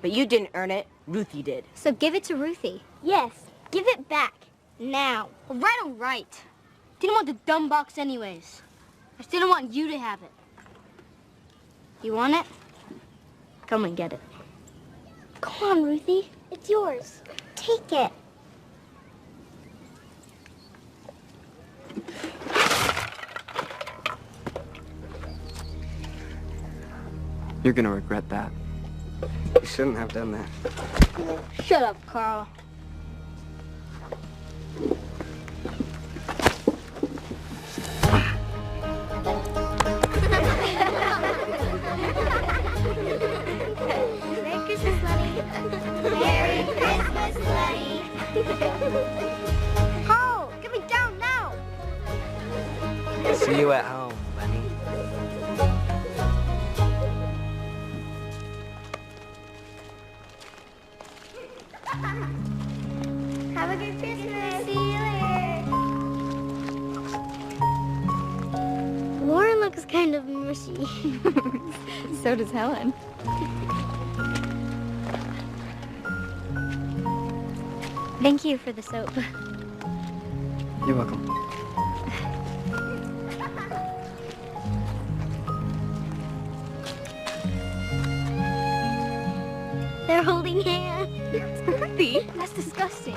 But you didn't earn it. Ruthie did. So give it to Ruthie. Yes, give it back. Now. All right. Didn't want the dumb box anyways. I just didn't want you to have it. You want it? Come and get it. Come on, Ruthie. It's yours. Take it. You're gonna regret that. You shouldn't have done that. Shut up, Carl. Merry Christmas, Lenny. Merry Christmas, Lenny. Carl, get me down now. See you at home, Lenny. Have a good Christmas. See you later. Lauren looks kind of mushy. So does Helen. Thank you for the soap. You're welcome. They're holding hands. Ruthie, that's disgusting.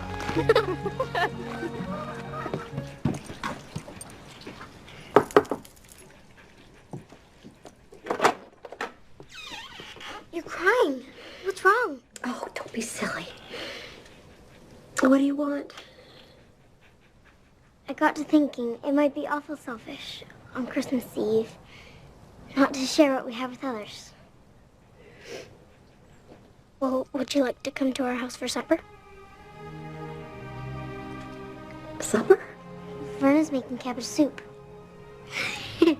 You're crying. What's wrong? Oh, don't be silly. What do you want? I got to thinking it might be awful selfish on Christmas Eve not to share what we have with others. Well, would you like to come to our house for supper? Supper? Verna's making cabbage soup. It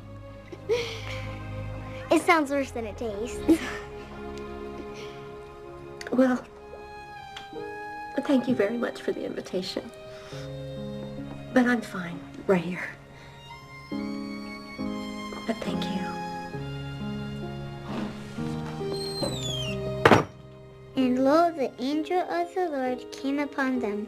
sounds worse than it tastes. Well, thank you very much for the invitation. But I'm fine right here. But thank you. And lo, the angel of the Lord came upon them,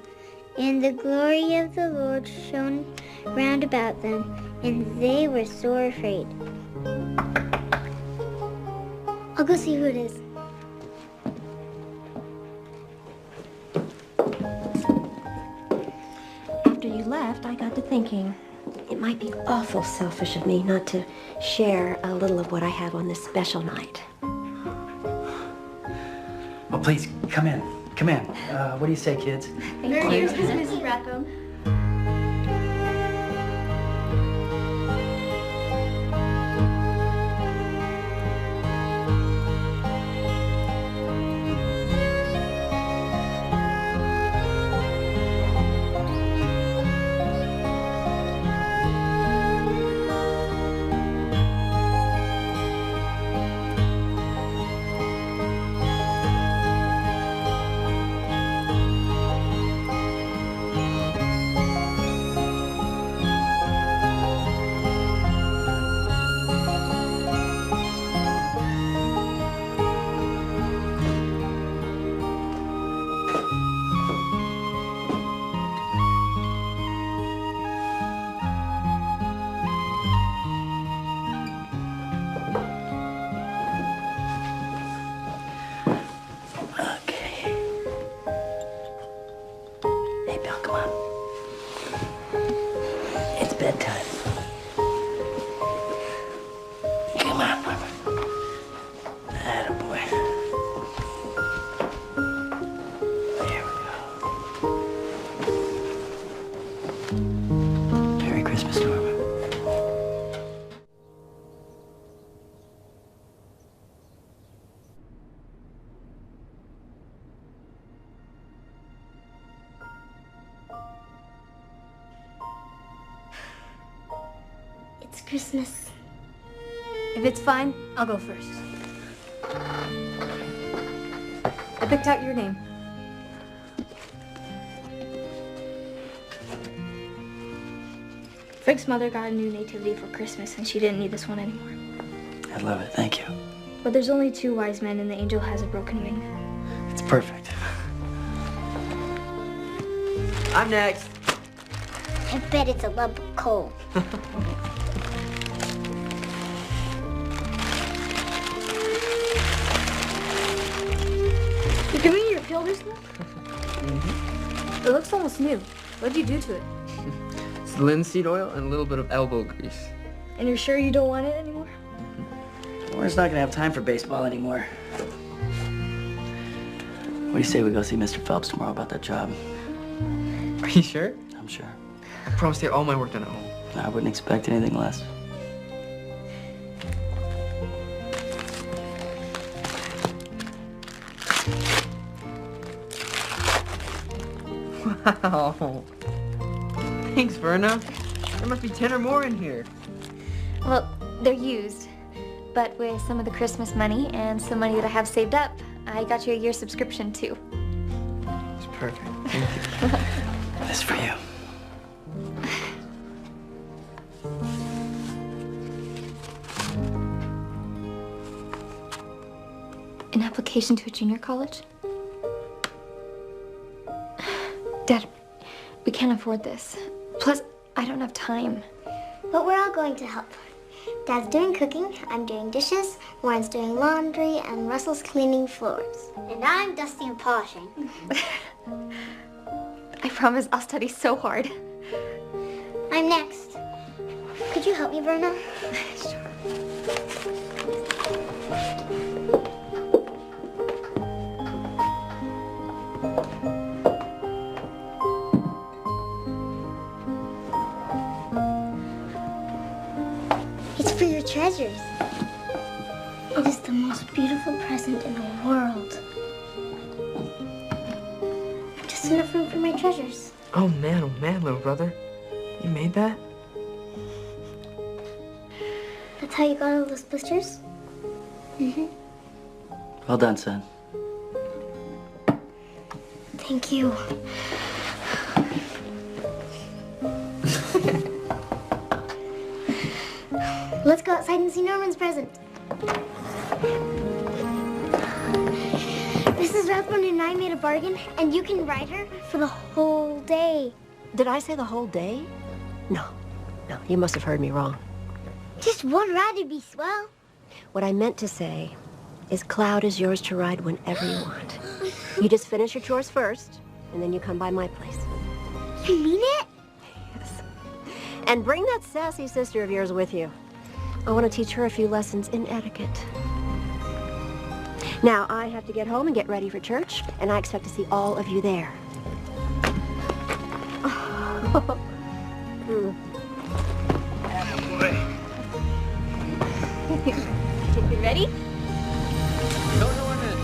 and the glory of the Lord shone round about them, and they were sore afraid. I'll go see who it is. After you left, I got to thinking it might be awful selfish of me not to share a little of what I have on this special night. Well, please, come in. Come in. What do you say, kids? Thank you, Mrs. Rathbone. Bedtime. Come on, Papa. Attaboy. There we go. Merry Christmas, Norma. It's Christmas. If it's fine, I'll go first. I picked out your name. Frank's mother got a new nativity for Christmas, and she didn't need this one anymore. I love it. Thank you. But there's only 2 wise men, and the angel has a broken wing. It's perfect. I'm next. I bet it's a lump of coal. You giving me your pill this month? It looks almost new. What'd you do to it? It's linseed oil and a little bit of elbow grease. And you're sure you don't want it anymore? Warren's not gonna have time for baseball anymore. What do you say we go see Mr. Phelps tomorrow about that job? Are you sure? I'm sure. I promise to get all my work done at home. I wouldn't expect anything less. Wow. Thanks, Verna. There must be 10 or more in here. Well, they're used. But with some of the Christmas money and some money that I have saved up, I got you a year subscription too. It's perfect. Thank you. This is for you. An application to a junior college? Dad, we can't afford this. Plus, I don't have time. But we're all going to help. Dad's doing cooking, I'm doing dishes, Warren's doing laundry, and Russell's cleaning floors. And I'm dusting and polishing. I promise I'll study so hard. I'm next. Could you help me, Verna? Sure. It's for your treasures. It is the most beautiful present in the world. Just enough room for my treasures. Oh man, little brother. You made that? That's how you got all those blisters? Mm-hmm. Well done, son. Thank you. Let's go outside and see Norman's present. Mrs. Rathbone and I made a bargain, and you can ride her for the whole day. Did I say the whole day? No, you must have heard me wrong. Just one ride would be swell. What I meant to say is Cloud is yours to ride whenever you want. You just finish your chores first, and then you come by my place. You mean it? Yes. And bring that sassy sister of yours with you. I want to teach her a few lessons in etiquette. Now, I have to get home and get ready for church, and I expect to see all of you there. You ready? Go, Norman.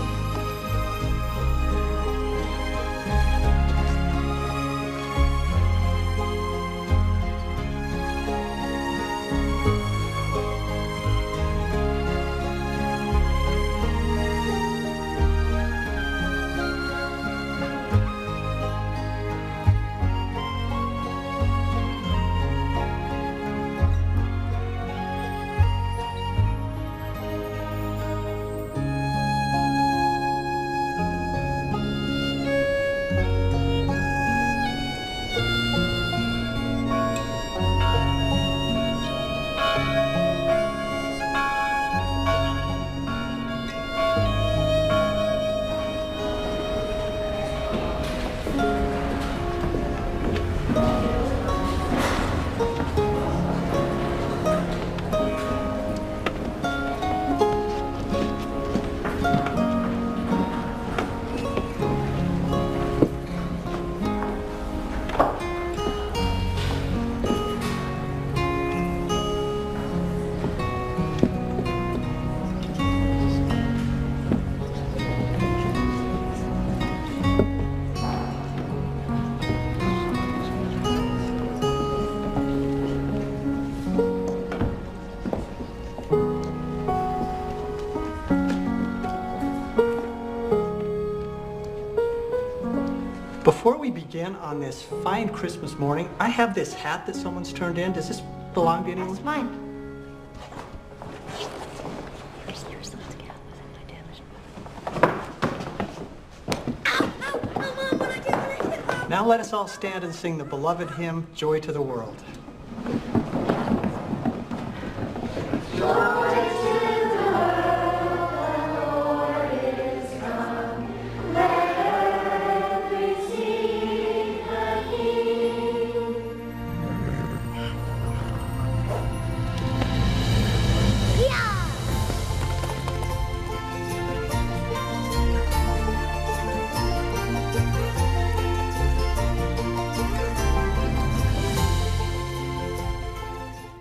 Before we begin on this fine Christmas morning, I have this hat that someone's turned in. Does this belong to anyone? That's mine. Now let us all stand and sing the beloved hymn, Joy to the World. Joy